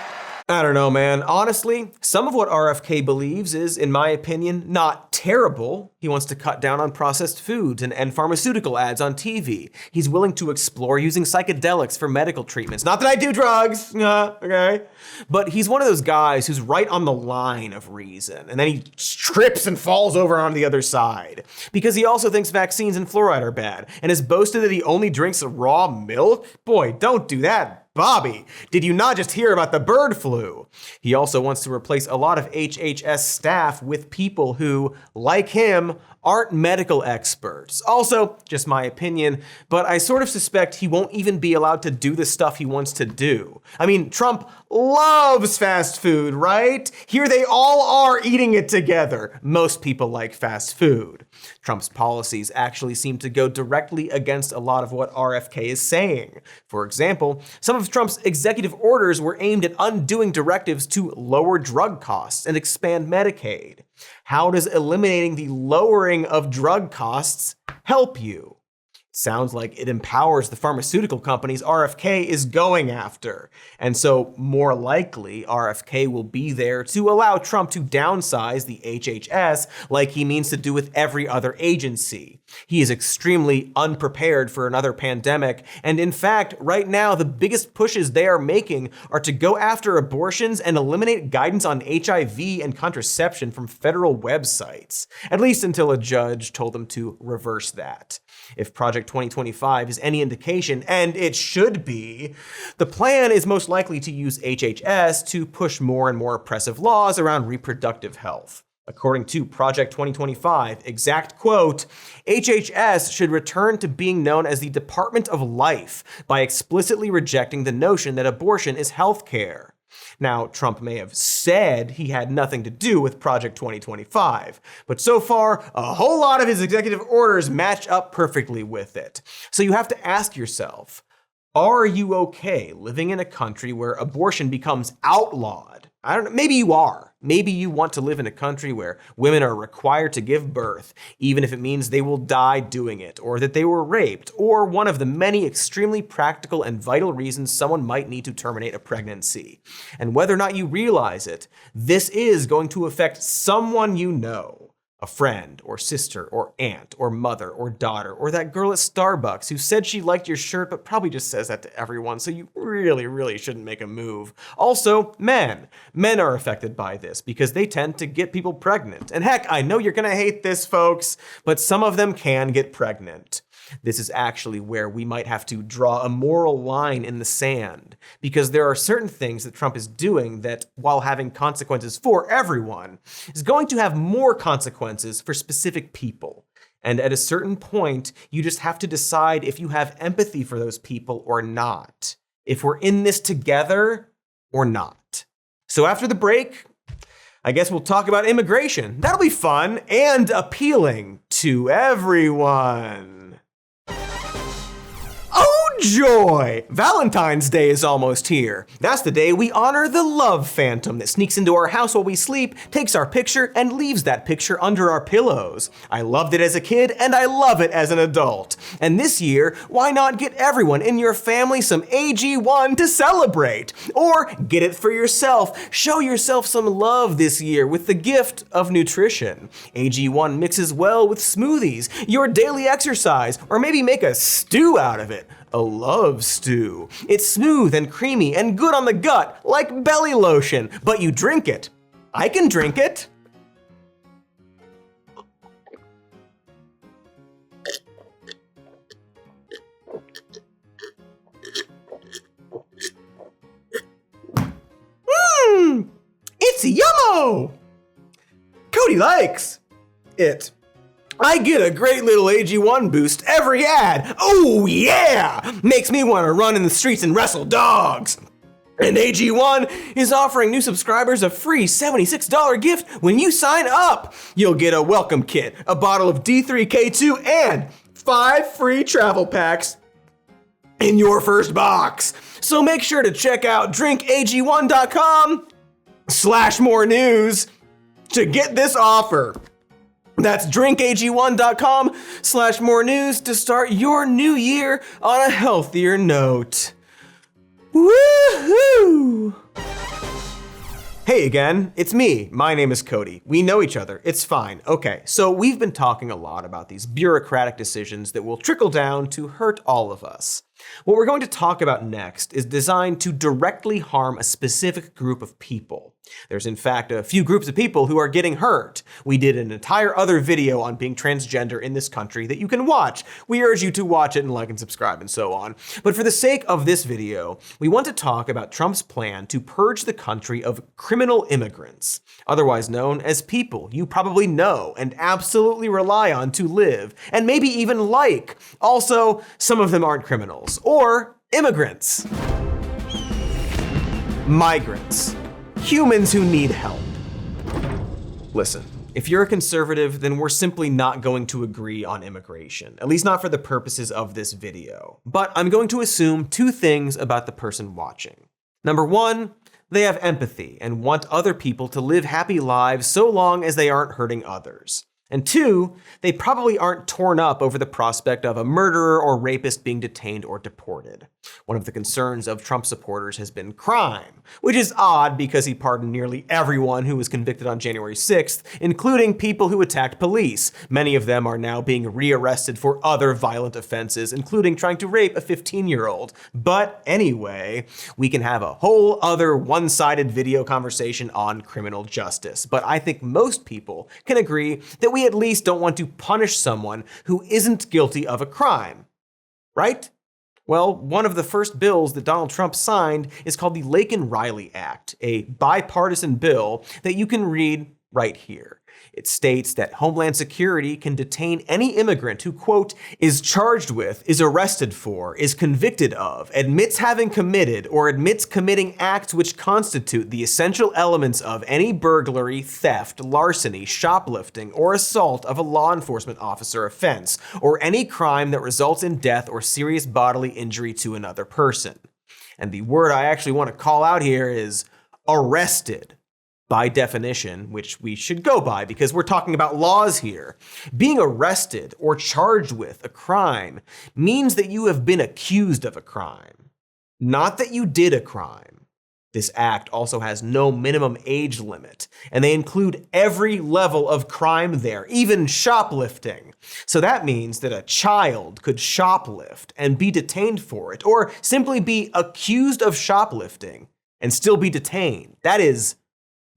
I don't know, man. Honestly, some of what RFK believes is, in my opinion, not terrible. He wants to cut down on processed foods and end pharmaceutical ads on TV. He's willing to explore using psychedelics for medical treatments. Not that I do drugs, okay? But he's one of those guys who's right on the line of reason, and then he trips and falls over on the other side. Because he also thinks vaccines and fluoride are bad, and has boasted that he only drinks raw milk? Boy, don't do that. Bobby, did you not just hear about the bird flu? He also wants to replace a lot of HHS staff with people who, like him, aren't medical experts. Also, just my opinion, but I sort of suspect he won't even be allowed to do the stuff he wants to do. I mean, Trump loves fast food, right? Here they all are eating it together. Most people like fast food. Trump's policies actually seem to go directly against a lot of what RFK is saying. For example, some of Trump's executive orders were aimed at undoing directives to lower drug costs and expand Medicaid. How does eliminating the lowering of drug costs help you? Sounds like it empowers the pharmaceutical companies RFK is going after. And so more likely, RFK will be there to allow Trump to downsize the HHS like he means to do with every other agency. He is extremely unprepared for another pandemic. And in fact, right now, the biggest pushes they are making are to go after abortions and eliminate guidance on HIV and contraception from federal websites. At least until a judge told them to reverse that. If Project 2025 is any indication, and it should be, the plan is most likely to use HHS to push more and more oppressive laws around reproductive health. According to Project 2025, exact quote, HHS should return to being known as the Department of Life by explicitly rejecting the notion that abortion is healthcare. Now, Trump may have said he had nothing to do with Project 2025, but so far, a whole lot of his executive orders match up perfectly with it. So you have to ask yourself, are you okay living in a country where abortion becomes outlawed? I don't know, maybe you are. Maybe you want to live in a country where women are required to give birth, even if it means they will die doing it, or that they were raped, or one of the many extremely practical and vital reasons someone might need to terminate a pregnancy. And whether or not you realize it, this is going to affect someone you know. A friend, or sister, or aunt, or mother, or daughter, or that girl at Starbucks who said she liked your shirt but probably just says that to everyone, so you really shouldn't make a move. Also, men. Men are affected by this because they tend to get people pregnant. And heck, I know you're gonna hate this, folks, but some of them can get pregnant. This is actually where we might have to draw a moral line in the sand, because there are certain things that Trump is doing that, while having consequences for everyone, is going to have more consequences for specific people. And at a certain point, you just have to decide if you have empathy for those people or not. If we're in this together or not. So after the break, I guess we'll talk about immigration. That'll be fun and appealing to everyone. Joy! Valentine's Day is almost here. That's the day we honor the love phantom that sneaks into our house while we sleep, takes our picture, and leaves that picture under our pillows. I loved it as a kid, and I love it as an adult. And this year, why not get everyone in your family some AG1 to celebrate? Or get it for yourself. Show yourself some love this year with the gift of nutrition. AG1 mixes well with smoothies, your daily exercise, or maybe make a stew out of it. A love stew. It's smooth and creamy and good on the gut, like belly lotion, but you drink it. I can drink it. It's yummo! Cody likes it. I get a great little AG1 boost every ad. Oh yeah! Makes me want to run in the streets and wrestle dogs. And AG1 is offering new subscribers a free $76 gift when you sign up. You'll get a welcome kit, a bottle of D3K2, and 5 free travel packs in your first box. So make sure to check out drinkag1.com/more news to get this offer. That's drinkag1.com/more news to start your new year on a healthier note. Woohoo! Hey again, it's me. My name is Cody. We know each other. It's fine. Okay, so we've been talking a lot about these bureaucratic decisions that will trickle down to hurt all of us. What we're going to talk about next is designed to directly harm a specific group of people. There's in fact a few groups of people who are getting hurt. We did an entire other video on being transgender in this country that you can watch. We urge you to watch it and like and subscribe and so on. But for the sake of this video, we want to talk about Trump's plan to purge the country of criminal immigrants, otherwise known as people you probably know and absolutely rely on to live, and maybe even like. Also, some of them aren't criminals, or immigrants. Migrants. Humans who need help. Listen, if you're a conservative, then we're simply not going to agree on immigration, at least not for the purposes of this video. But I'm going to assume 2 things about the person watching. Number 1, they have empathy and want other people to live happy lives so long as they aren't hurting others. And 2, they probably aren't torn up over the prospect of a murderer or rapist being detained or deported. One of the concerns of Trump supporters has been crime, which is odd because he pardoned nearly everyone who was convicted on January 6th, including people who attacked police. Many of them are now being rearrested for other violent offenses, including trying to rape a 15-year-old. But anyway, we can have a whole other one-sided video conversation on criminal justice. But I think most people can agree that we at least don't want to punish someone who isn't guilty of a crime, right? Well, one of the first bills that Donald Trump signed is called the Laken-Riley Act, a bipartisan bill that you can read right here. It states that Homeland Security can detain any immigrant who, quote, is charged with, is arrested for, is convicted of, admits having committed, or admits committing acts which constitute the essential elements of any burglary, theft, larceny, shoplifting, or assault of a law enforcement officer offense, or any crime that results in death or serious bodily injury to another person. And the word I actually want to call out here is arrested. By definition, which we should go by because we're talking about laws here, being arrested or charged with a crime means that you have been accused of a crime, not that you did a crime. This act also has no minimum age limit, and they include every level of crime there, even shoplifting. So that means that a child could shoplift and be detained for it, or simply be accused of shoplifting and still be detained. That is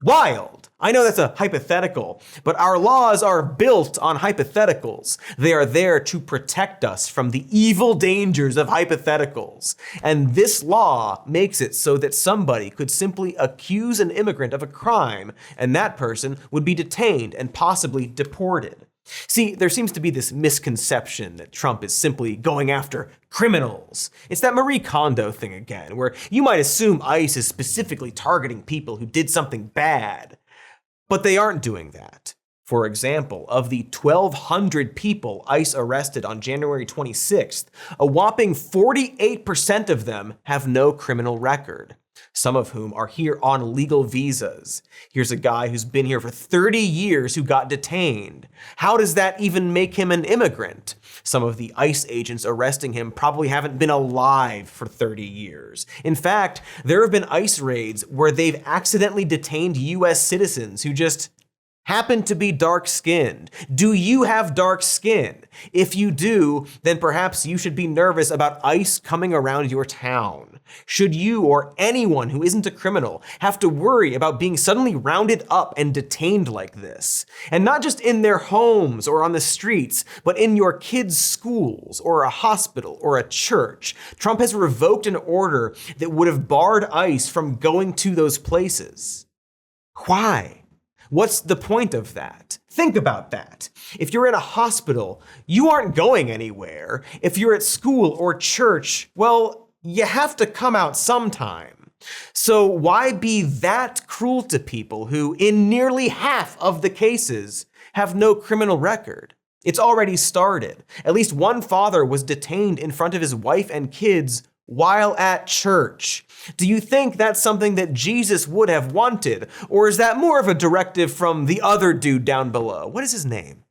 wild. I know that's a hypothetical, but our laws are built on hypotheticals. They are there to protect us from the evil dangers of hypotheticals. And this law makes it so that somebody could simply accuse an immigrant of a crime, and that person would be detained and possibly deported. See, there seems to be this misconception that Trump is simply going after criminals. It's that Marie Kondo thing again, where you might assume ICE is specifically targeting people who did something bad, but they aren't doing that. For example, of the 1,200 people ICE arrested on January 26th, a whopping 48% of them have no criminal record, some of whom are here on legal visas. Here's a guy who's been here for 30 years who got detained. How does that even make him an immigrant? Some of the ICE agents arresting him probably haven't been alive for 30 years. In fact, there have been ICE raids where they've accidentally detained US citizens who just happen to be dark-skinned. Do you have dark skin? If you do, then perhaps you should be nervous about ICE coming around your town. Should you or anyone who isn't a criminal have to worry about being suddenly rounded up and detained like this? And not just in their homes or on the streets, but in your kids' schools or a hospital or a church. Trump has revoked an order that would have barred ICE from going to those places. Why? What's the point of that? Think about that. If you're in a hospital, you aren't going anywhere. If you're at school or church, well, you have to come out sometime. So why be that cruel to people who, in nearly half of the cases, have no criminal record? It's already started. At least one father was detained in front of his wife and kids while at church. Do you think that's something that Jesus would have wanted? Or is that more of a directive from the other dude down below? What is his name?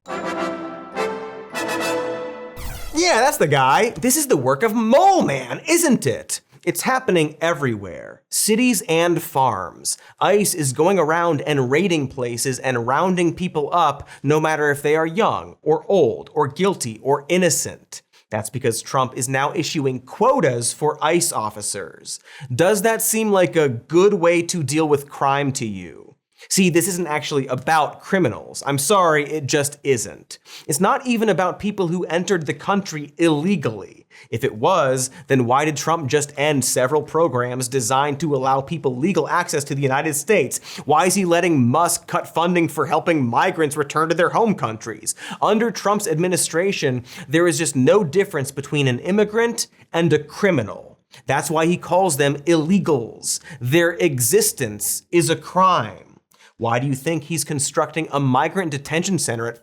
Yeah, that's the guy. This is the work of Mole Man, isn't it? It's happening everywhere, cities and farms. ICE is going around and raiding places and rounding people up, no matter if they are young or old or guilty or innocent. That's because Trump is now issuing quotas for ICE officers. Does that seem like a good way to deal with crime to you? See, this isn't actually about criminals. I'm sorry, it just isn't. It's not even about people who entered the country illegally. If it was, then why did Trump just end several programs designed to allow people legal access to the United States? Why is he letting Musk cut funding for helping migrants return to their home countries? Under Trump's administration, there is just no difference between an immigrant and a criminal. That's why he calls them illegals. Their existence is a crime. Why do you think he's constructing a migrant detention center at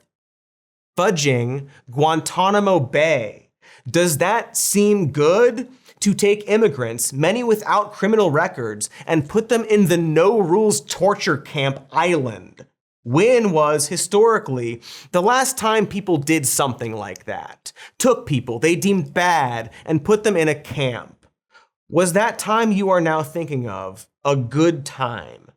fudging Guantanamo Bay? Does that seem good? To take immigrants, many without criminal records, and put them in the no-rules torture camp island. When was, historically, the last time people did something like that? Took people they deemed bad and put them in a camp. Was that time you are now thinking of a good time?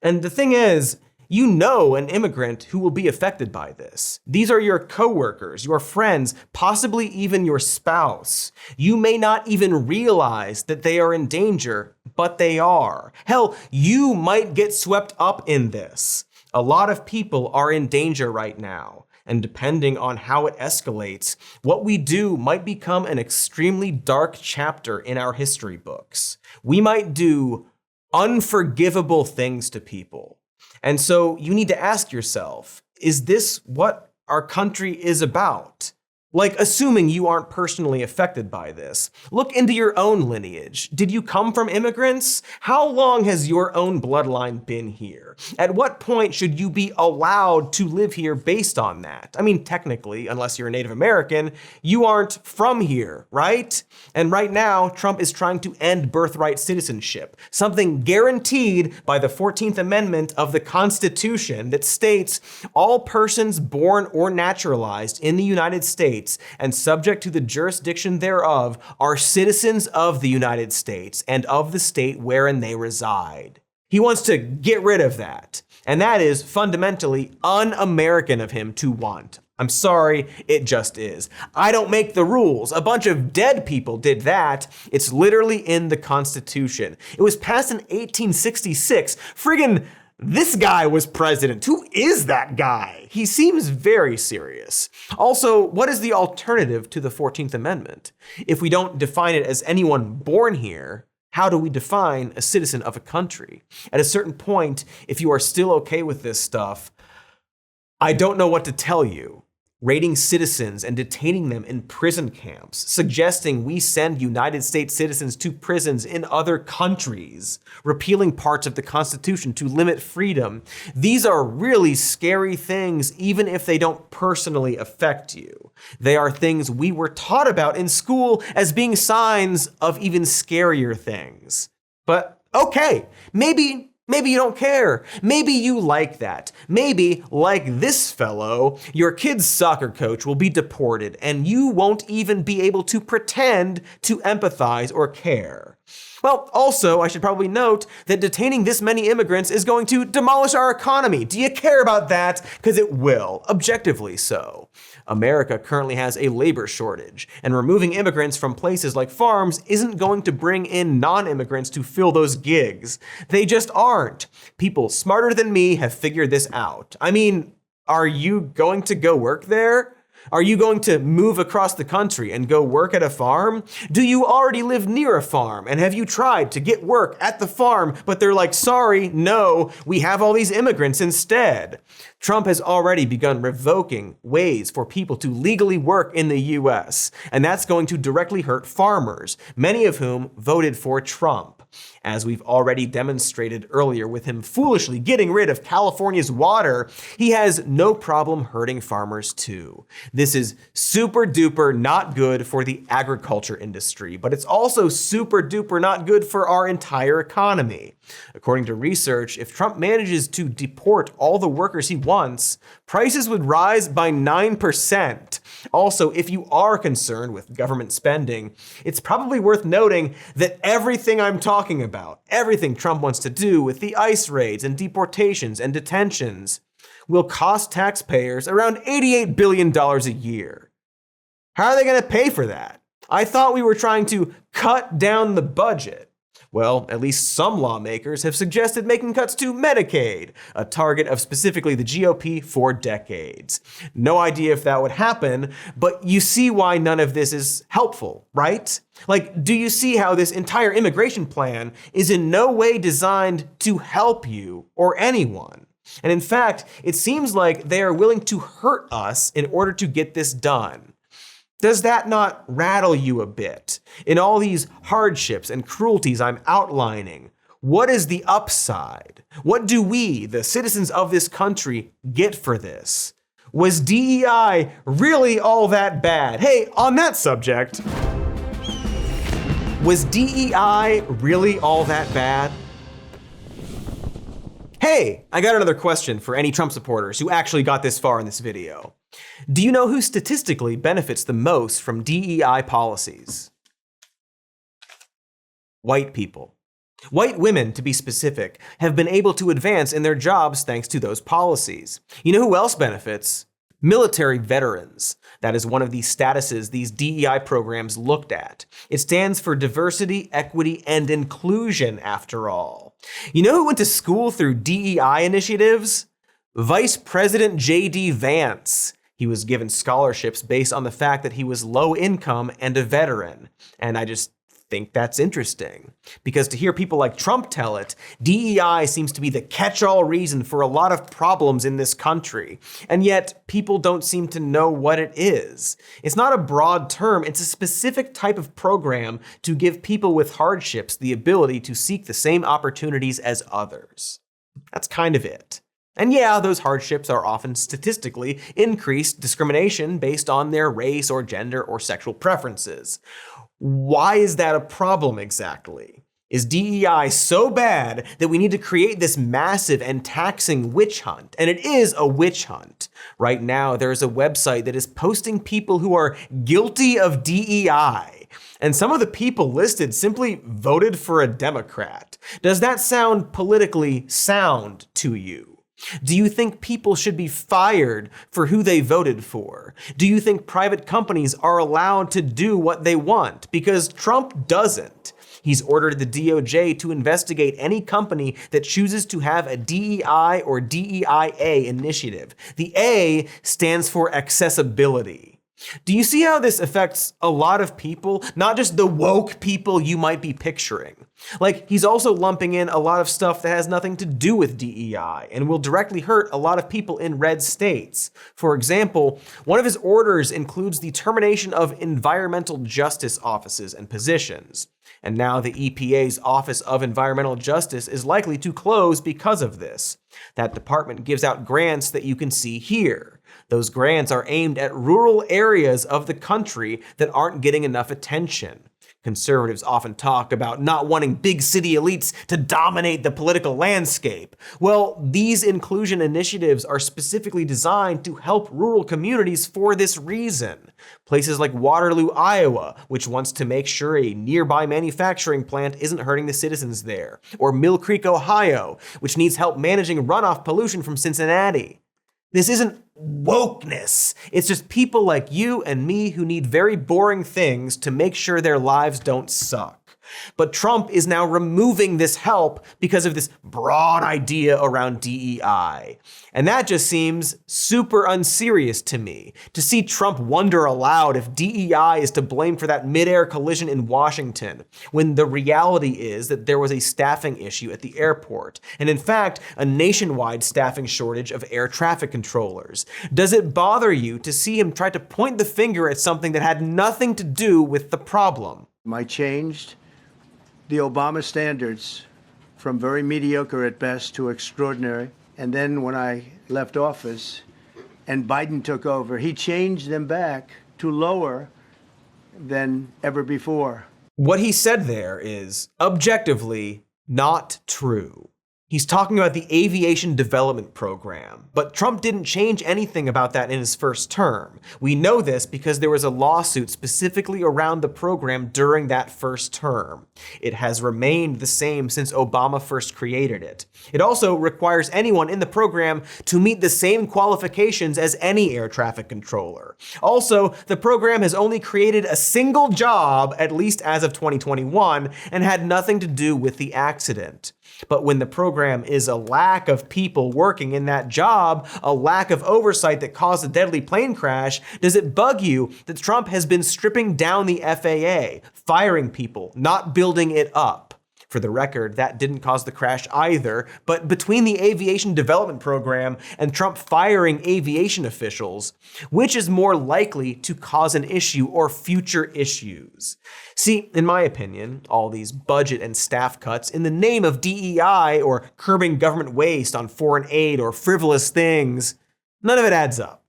And the thing is, you know an immigrant who will be affected by this. These are your coworkers, your friends, possibly even your spouse. You may not even realize that they are in danger, but they are. Hell, you might get swept up in this. A lot of people are in danger right now, and depending on how it escalates, what we do might become an extremely dark chapter in our history books. We might do unforgivable things to people. And so you need to ask yourself, is this what our country is about? Like, assuming you aren't personally affected by this, look into your own lineage. Did you come from immigrants? How long has your own bloodline been here? At what point should you be allowed to live here based on that? I mean, technically, unless you're a Native American, you aren't from here, right? And right now, Trump is trying to end birthright citizenship, something guaranteed by the 14th Amendment of the Constitution that states all persons born or naturalized in the United States and subject to the jurisdiction thereof are citizens of the United States and of the state wherein they reside. He wants to get rid of that. And that is fundamentally un-American of him to want. I'm sorry, it just is. I don't make the rules. A bunch of dead people did that. It's literally in the Constitution. It was passed in 1866. Friggin' this guy was president. Who is that guy? He seems very serious. Also, what is the alternative to the 14th Amendment? If we don't define it as anyone born here, how do we define a citizen of a country? At a certain point, if you are still okay with this stuff, I don't know what to tell you. Raiding citizens and detaining them in prison camps, suggesting we send United States citizens to prisons in other countries, repealing parts of the Constitution to limit freedom. These are really scary things, even if they don't personally affect you. They are things we were taught about in school as being signs of even scarier things. But okay, maybe you don't care. Maybe you like that. Maybe, like this fellow, your kid's soccer coach will be deported and you won't even be able to pretend to empathize or care. Well, also, I should probably note that detaining this many immigrants is going to demolish our economy. Do you care about that? Because it will, objectively so. America currently has a labor shortage, and removing immigrants from places like farms isn't going to bring in non-immigrants to fill those gigs. They just aren't. People smarter than me have figured this out. I mean, are you going to go work there? Are you going to move across the country and go work at a farm? Do you already live near a farm? And have you tried to get work at the farm, but they're like, sorry, no, we have all these immigrants instead? Trump has already begun revoking ways for people to legally work in the US, and that's going to directly hurt farmers, many of whom voted for Trump. As we've already demonstrated earlier with him foolishly getting rid of California's water, he has no problem hurting farmers too. This is super duper not good for the agriculture industry, but it's also super duper not good for our entire economy. According to research, if Trump manages to deport all the workers he wants, prices would rise by 9%. Also, if you are concerned with government spending, it's probably worth noting that everything I'm talking about, everything Trump wants to do with the ICE raids and deportations and detentions, will cost taxpayers around $88 billion a year. How are they going to pay for that? I thought we were trying to cut down the budget. Well, at least some lawmakers have suggested making cuts to Medicaid, a target of specifically the GOP for decades. No idea if that would happen, but you see why none of this is helpful, right? Like, do you see how this entire immigration plan is in no way designed to help you or anyone? And in fact, it seems like they are willing to hurt us in order to get this done. Does that not rattle you a bit? In all these hardships and cruelties I'm outlining, what is the upside? What do we, the citizens of this country, get for this? Was DEI really all that bad? Hey, on that subject, was DEI really all that bad? Hey, I got another question for any Trump supporters who actually got this far in this video. Do you know who statistically benefits the most from DEI policies? White people. White women, to be specific, have been able to advance in their jobs thanks to those policies. You know who else benefits? Military veterans. That is one of the statuses these DEI programs looked at. It stands for diversity, equity, and inclusion, after all. You know who went to school through DEI initiatives? Vice President J.D. Vance. He was given scholarships based on the fact that he was low income and a veteran. And I just think that's interesting. Because to hear people like Trump tell it, DEI seems to be the catch-all reason for a lot of problems in this country. And yet, people don't seem to know what it is. It's not a broad term, it's a specific type of program to give people with hardships the ability to seek the same opportunities as others. That's kind of it. And yeah, those hardships are often statistically increased discrimination based on their race or gender or sexual preferences. Why is that a problem exactly? Is DEI so bad that we need to create this massive and taxing witch hunt? And it is a witch hunt. Right now, there's a website that is posting people who are guilty of DEI. And some of the people listed simply voted for a Democrat. Does that sound politically sound to you? Do you think people should be fired for who they voted for? Do you think private companies are allowed to do what they want? Because Trump doesn't. He's ordered the DOJ to investigate any company that chooses to have a DEI or DEIA initiative. The A stands for accessibility. Do you see how this affects a lot of people? Not just the woke people you might be picturing. Like, he's also lumping in a lot of stuff that has nothing to do with DEI and will directly hurt a lot of people in red states. For example, one of his orders includes the termination of environmental justice offices and positions. And now the EPA's Office of Environmental Justice is likely to close because of this. That department gives out grants that you can see here. Those grants are aimed at rural areas of the country that aren't getting enough attention. Conservatives often talk about not wanting big city elites to dominate the political landscape. Well, these inclusion initiatives are specifically designed to help rural communities for this reason. Places like Waterloo, Iowa, which wants to make sure a nearby manufacturing plant isn't hurting the citizens there. Or Mill Creek, Ohio, which needs help managing runoff pollution from Cincinnati. This isn't wokeness. It's just people like you and me who need very boring things to make sure their lives don't suck. But Trump is now removing this help because of this broad idea around DEI. And that just seems super unserious to me. To see Trump wonder aloud if DEI is to blame for that midair collision in Washington, when the reality is that there was a staffing issue at the airport, and in fact, a nationwide staffing shortage of air traffic controllers. Does it bother you to see him try to point the finger at something that had nothing to do with the problem? I changed the Obama standards from very mediocre at best to extraordinary. And then when I left office and Biden took over, he changed them back to lower than ever before. What he said there is objectively not true. He's talking about the Aviation Development Program, but Trump didn't change anything about that in his first term. We know this because there was a lawsuit specifically around the program during that first term. It has remained the same since Obama first created it. It also requires anyone in the program to meet the same qualifications as any air traffic controller. Also, the program has only created a single job, at least as of 2021, and had nothing to do with the accident. But when the program is a lack of people working in that job, a lack of oversight that caused a deadly plane crash, does it bug you that Trump has been stripping down the FAA, firing people, not building it up? For the record, that didn't cause the crash either, but between the Aviation Development Program and Trump firing aviation officials, which is more likely to cause an issue or future issues? See, in my opinion, all these budget and staff cuts in the name of DEI or curbing government waste on foreign aid or frivolous things, none of it adds up.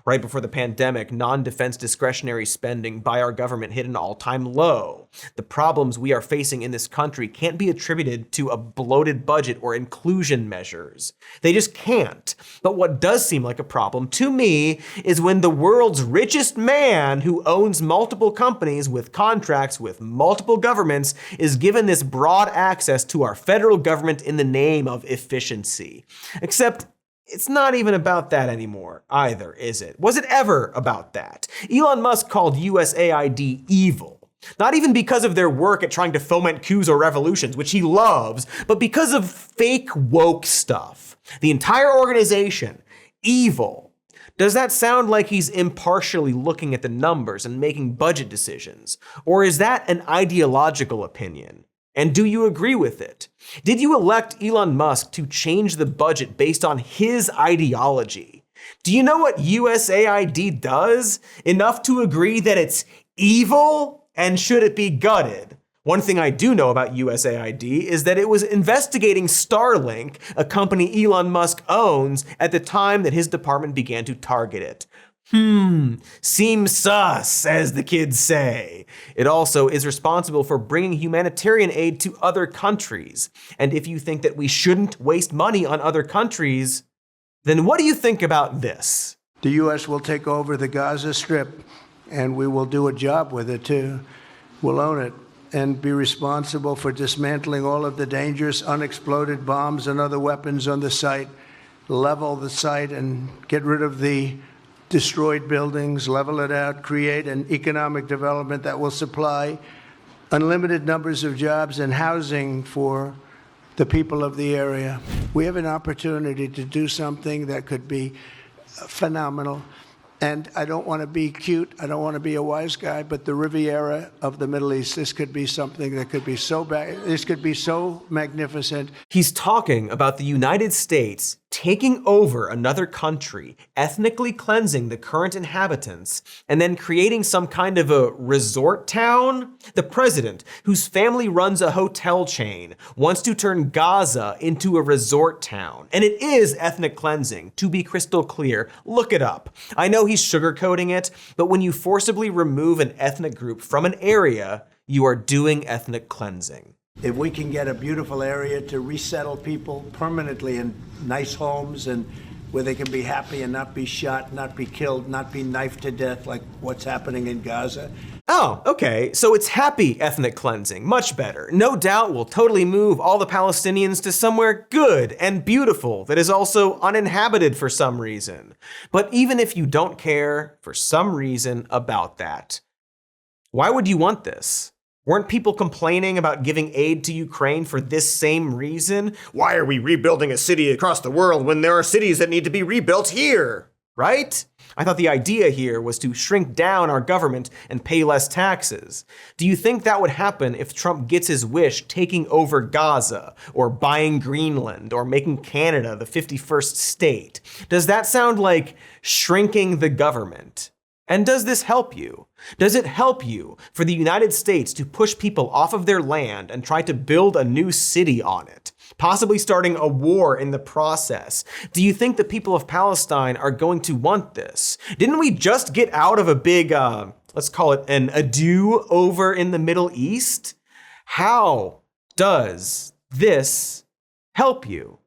Right before the pandemic, non-defense discretionary spending by our government hit an all-time low. The problems we are facing in this country can't be attributed to a bloated budget or inclusion measures. They just can't. But what does seem like a problem to me is when the world's richest man, who owns multiple companies with contracts with multiple governments, is given this broad access to our federal government in the name of efficiency. Except it's not even about that anymore either, is it? Was it ever about that? Elon Musk called USAID evil. Not even because of their work at trying to foment coups or revolutions, which he loves, but because of fake woke stuff. The entire organization, evil. Does that sound like he's impartially looking at the numbers and making budget decisions? Or is that an ideological opinion? And do you agree with it? Did you elect Elon Musk to change the budget based on his ideology? Do you know what USAID does? Enough to agree that it's evil and should it be gutted? One thing I do know about USAID is that it was investigating Starlink, a company Elon Musk owns, at the time that his department began to target it. Seems sus, as the kids say. It also is responsible for bringing humanitarian aid to other countries. And if you think that we shouldn't waste money on other countries, then what do you think about this? The U.S. will take over the Gaza Strip, and we will do a job with it, too. We'll own it and be responsible for dismantling all of the dangerous unexploded bombs and other weapons on the site, level the site and get rid of the destroyed buildings, level it out, create an economic development that will supply unlimited numbers of jobs and housing for the people of the area. We have an opportunity to do something that could be phenomenal. And I don't want to be cute, I don't want to be a wise guy, but the Riviera of the Middle East, this could be something that could be so bad, this could be so magnificent. He's talking about the United States taking over another country, ethnically cleansing the current inhabitants, and then creating some kind of a resort town? The president, whose family runs a hotel chain, wants to turn Gaza into a resort town. And it is ethnic cleansing, to be crystal clear. Look it up. I know he's sugarcoating it, but when you forcibly remove an ethnic group from an area, you are doing ethnic cleansing. If we can get a beautiful area to resettle people permanently in nice homes and where they can be happy and not be shot, not be killed, not be knifed to death like what's happening in Gaza. Oh, okay, so it's happy ethnic cleansing, much better. No doubt we'll totally move all the Palestinians to somewhere good and beautiful that is also uninhabited for some reason. But even if you don't care for some reason about that, why would you want this? Weren't people complaining about giving aid to Ukraine for this same reason? Why are we rebuilding a city across the world when there are cities that need to be rebuilt here? Right? I thought the idea here was to shrink down our government and pay less taxes. Do you think that would happen if Trump gets his wish taking over Gaza, or buying Greenland, or making Canada the 51st state? Does that sound like shrinking the government? And does this help you? Does it help you for the United States to push people off of their land and try to build a new city on it, possibly starting a war in the process? Do you think the people of Palestine are going to want this? Didn't we just get out of a big, let's call it an ado over in the Middle East? How does this help you?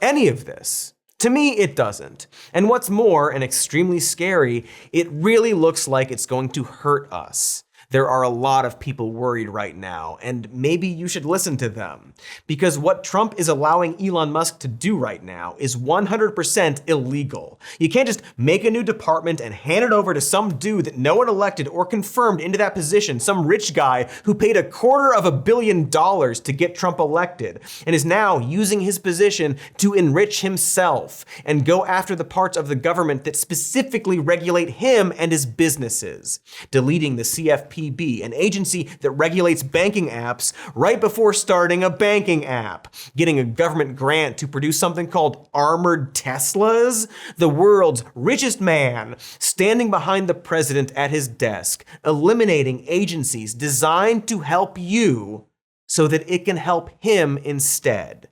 Any of this? To me, it doesn't. And what's more, and extremely scary, it really looks like it's going to hurt us. There are a lot of people worried right now, and maybe you should listen to them. Because what Trump is allowing Elon Musk to do right now is 100% illegal. You can't just make a new department and hand it over to some dude that no one elected or confirmed into that position, some rich guy who paid $250 million to get Trump elected, and is now using his position to enrich himself and go after the parts of the government that specifically regulate him and his businesses, deleting the CFPB, an agency that regulates banking apps, right before starting a banking app, getting a government grant to produce something called armored Teslas, the world's richest man standing behind the president at his desk, eliminating agencies designed to help you so that it can help him instead.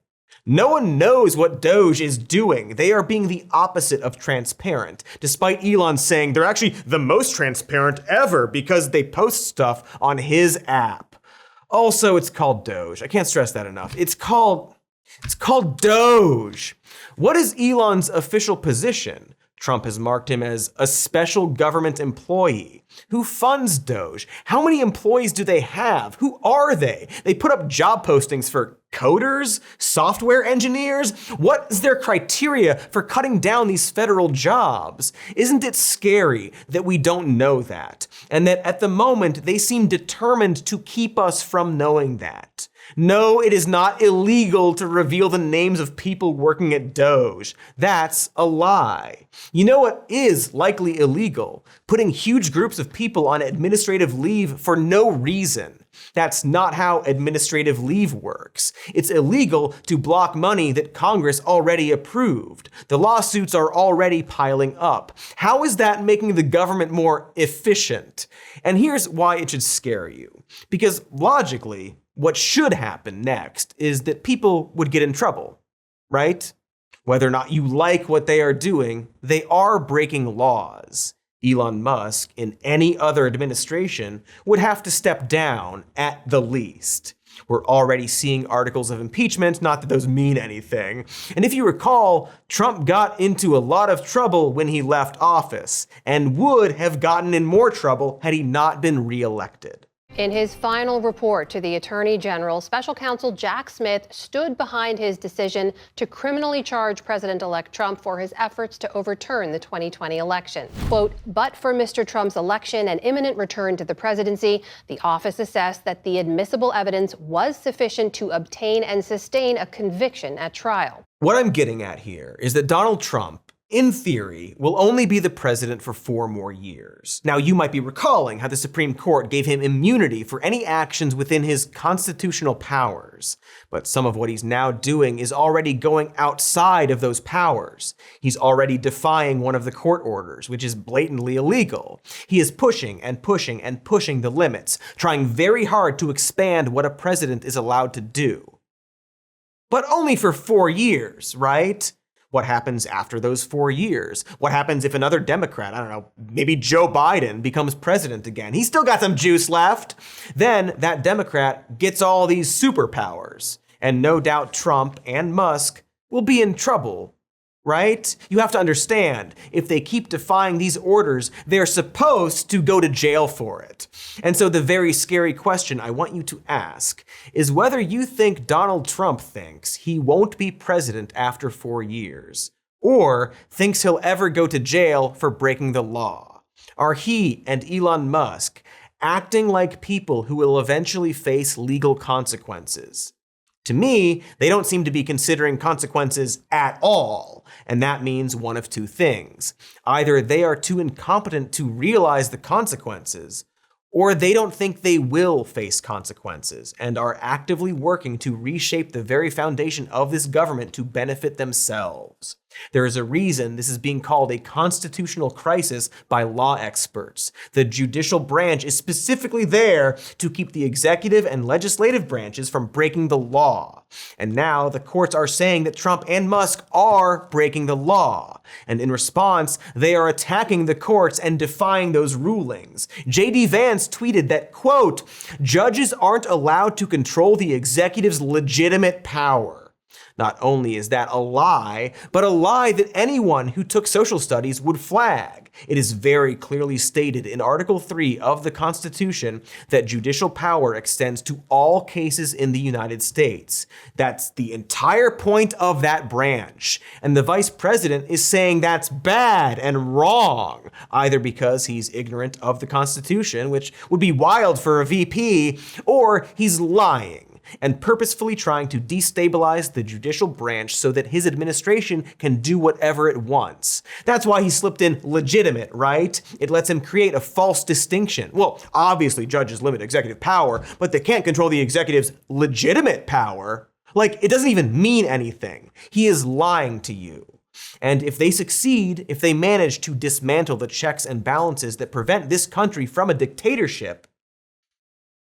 No one knows what Doge is doing. They are being the opposite of transparent, despite Elon saying they're actually the most transparent ever because they post stuff on his app. Also, it's called Doge. I can't stress that enough. It's called Doge. What is Elon's official position? Trump has marked him as a special government employee. Who funds Doge? How many employees do they have? Who are they? They put up job postings for coders? Software engineers? What is their criteria for cutting down these federal jobs? Isn't it scary that we don't know that? And that at the moment they seem determined to keep us from knowing that. No, it is not illegal to reveal the names of people working at Doge. That's a lie. You know what is likely illegal? Putting huge groups of people on administrative leave for no reason. That's not how administrative leave works. It's illegal to block money that Congress already approved. The lawsuits are already piling up. How is that making the government more efficient? And here's why it should scare you. Because logically, what should happen next is that people would get in trouble, right? Whether or not you like what they are doing, they are breaking laws. Elon Musk, in any other administration, would have to step down at the least. We're already seeing articles of impeachment, not that those mean anything. And if you recall, Trump got into a lot of trouble when he left office, and would have gotten in more trouble had he not been reelected. In his final report to the Attorney General, Special Counsel Jack Smith stood behind his decision to criminally charge President-elect Trump for his efforts to overturn the 2020 election. Quote, but for Mr. Trump's election and imminent return to the presidency, the office assessed that the admissible evidence was sufficient to obtain and sustain a conviction at trial. What I'm getting at here is that Donald Trump, in theory, will only be the president for 4 more years. Now, you might be recalling how the Supreme Court gave him immunity for any actions within his constitutional powers. But some of what he's now doing is already going outside of those powers. He's already defying one of the court orders, which is blatantly illegal. He is pushing and pushing and pushing the limits, trying very hard to expand what a president is allowed to do. But only for 4 years, right? What happens after those 4 years? What happens if another Democrat, I don't know, maybe Joe Biden becomes president again? He's still got some juice left. Then that Democrat gets all these superpowers. And no doubt Trump and Musk will be in trouble, right? You have to understand, if they keep defying these orders, they're supposed to go to jail for it. And so the very scary question I want you to ask is whether you think Donald Trump thinks he won't be president after 4 years, or thinks he'll ever go to jail for breaking the law. Are he and Elon Musk acting like people who will eventually face legal consequences? To me, they don't seem to be considering consequences at all, and that means one of 2 things. Either they are too incompetent to realize the consequences, or they don't think they will face consequences and are actively working to reshape the very foundation of this government to benefit themselves. There is a reason this is being called a constitutional crisis by law experts. The judicial branch is specifically there to keep the executive and legislative branches from breaking the law. And now the courts are saying that Trump and Musk are breaking the law. And in response, they are attacking the courts and defying those rulings. J.D. Vance tweeted that, quote, judges aren't allowed to control the executive's legitimate power. Not only is that a lie, but a lie that anyone who took social studies would flag. It is very clearly stated in Article 3 of the Constitution that judicial power extends to all cases in the United States. That's the entire point of that branch. And the vice president is saying that's bad and wrong, either because he's ignorant of the Constitution, which would be wild for a VP, or he's lying and purposefully trying to destabilize the judicial branch so that his administration can do whatever it wants. That's why he slipped in legitimate, right? It lets him create a false distinction. Well, obviously judges limit executive power, but they can't control the executive's legitimate power. Like, it doesn't even mean anything. He is lying to you. And if they succeed, if they manage to dismantle the checks and balances that prevent this country from a dictatorship,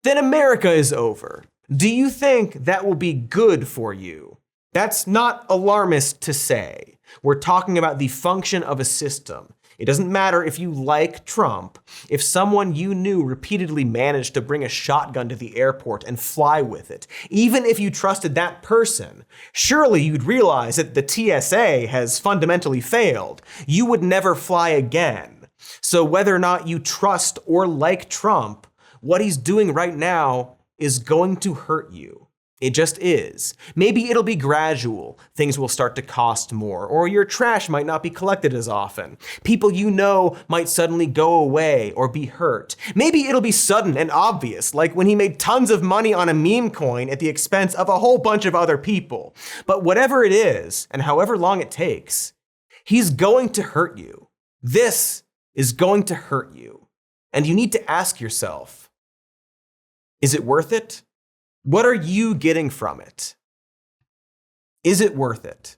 then America is over. Do you think that will be good for you? That's not alarmist to say. We're talking about the function of a system. It doesn't matter if you like Trump. If someone you knew repeatedly managed to bring a shotgun to the airport and fly with it, even if you trusted that person, surely you'd realize that the TSA has fundamentally failed. You would never fly again. So whether or not you trust or like Trump, what he's doing right now is going to hurt you. It just is. Maybe it'll be gradual. Things will start to cost more, or your trash might not be collected as often. People you know might suddenly go away or be hurt. Maybe it'll be sudden and obvious, like when he made tons of money on a meme coin at the expense of a whole bunch of other people. But whatever it is, and however long it takes, he's going to hurt you. This is going to hurt you. And you need to ask yourself, is it worth it? What are you getting from it? Is it worth it?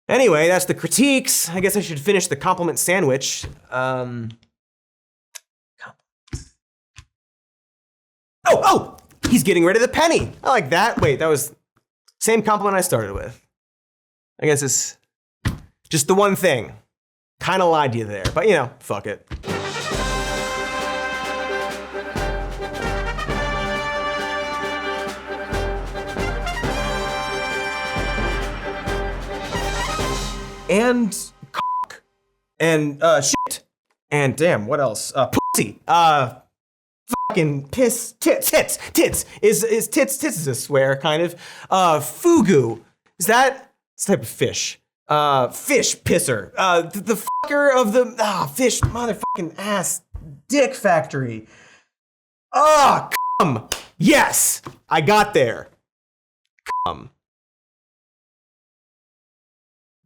Anyway, that's the critiques. I guess I should finish the compliment sandwich. Oh, he's getting rid of the penny. I like that. Wait, that was same compliment I started with. I guess it's just the one thing. Kind of lied to you there, but fuck it. And cock. And shit. And damn, what else? Pussy. Fucking piss. Tits. Tits. Is tits is a swear, kind of. Fugu. Is that type of fish? Fish pisser. The fucker of the fish motherfucking ass dick factory. Cum. Yes, I got there. Cum.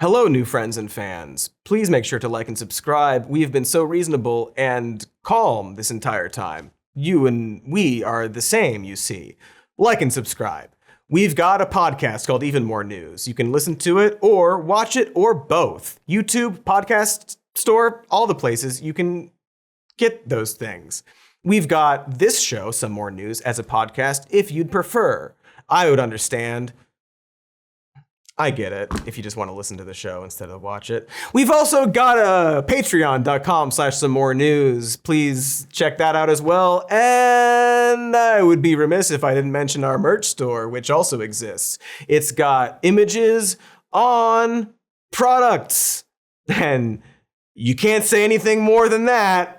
Hello, new friends and fans. Please make sure to like and subscribe. We have been so reasonable and calm this entire time. You and we are the same, you see. Like and subscribe. We've got a podcast called Even More News. You can listen to it or watch it or both. YouTube, podcast store, all the places you can get those things. We've got this show, Some More News, as a podcast if you'd prefer. I would understand. I get it, if you just want to listen to the show instead of watch it. We've also got a patreon.com/somemorenews. Please check that out as well. And I would be remiss if I didn't mention our merch store, which also exists. It's got images on products. And you can't say anything more than that.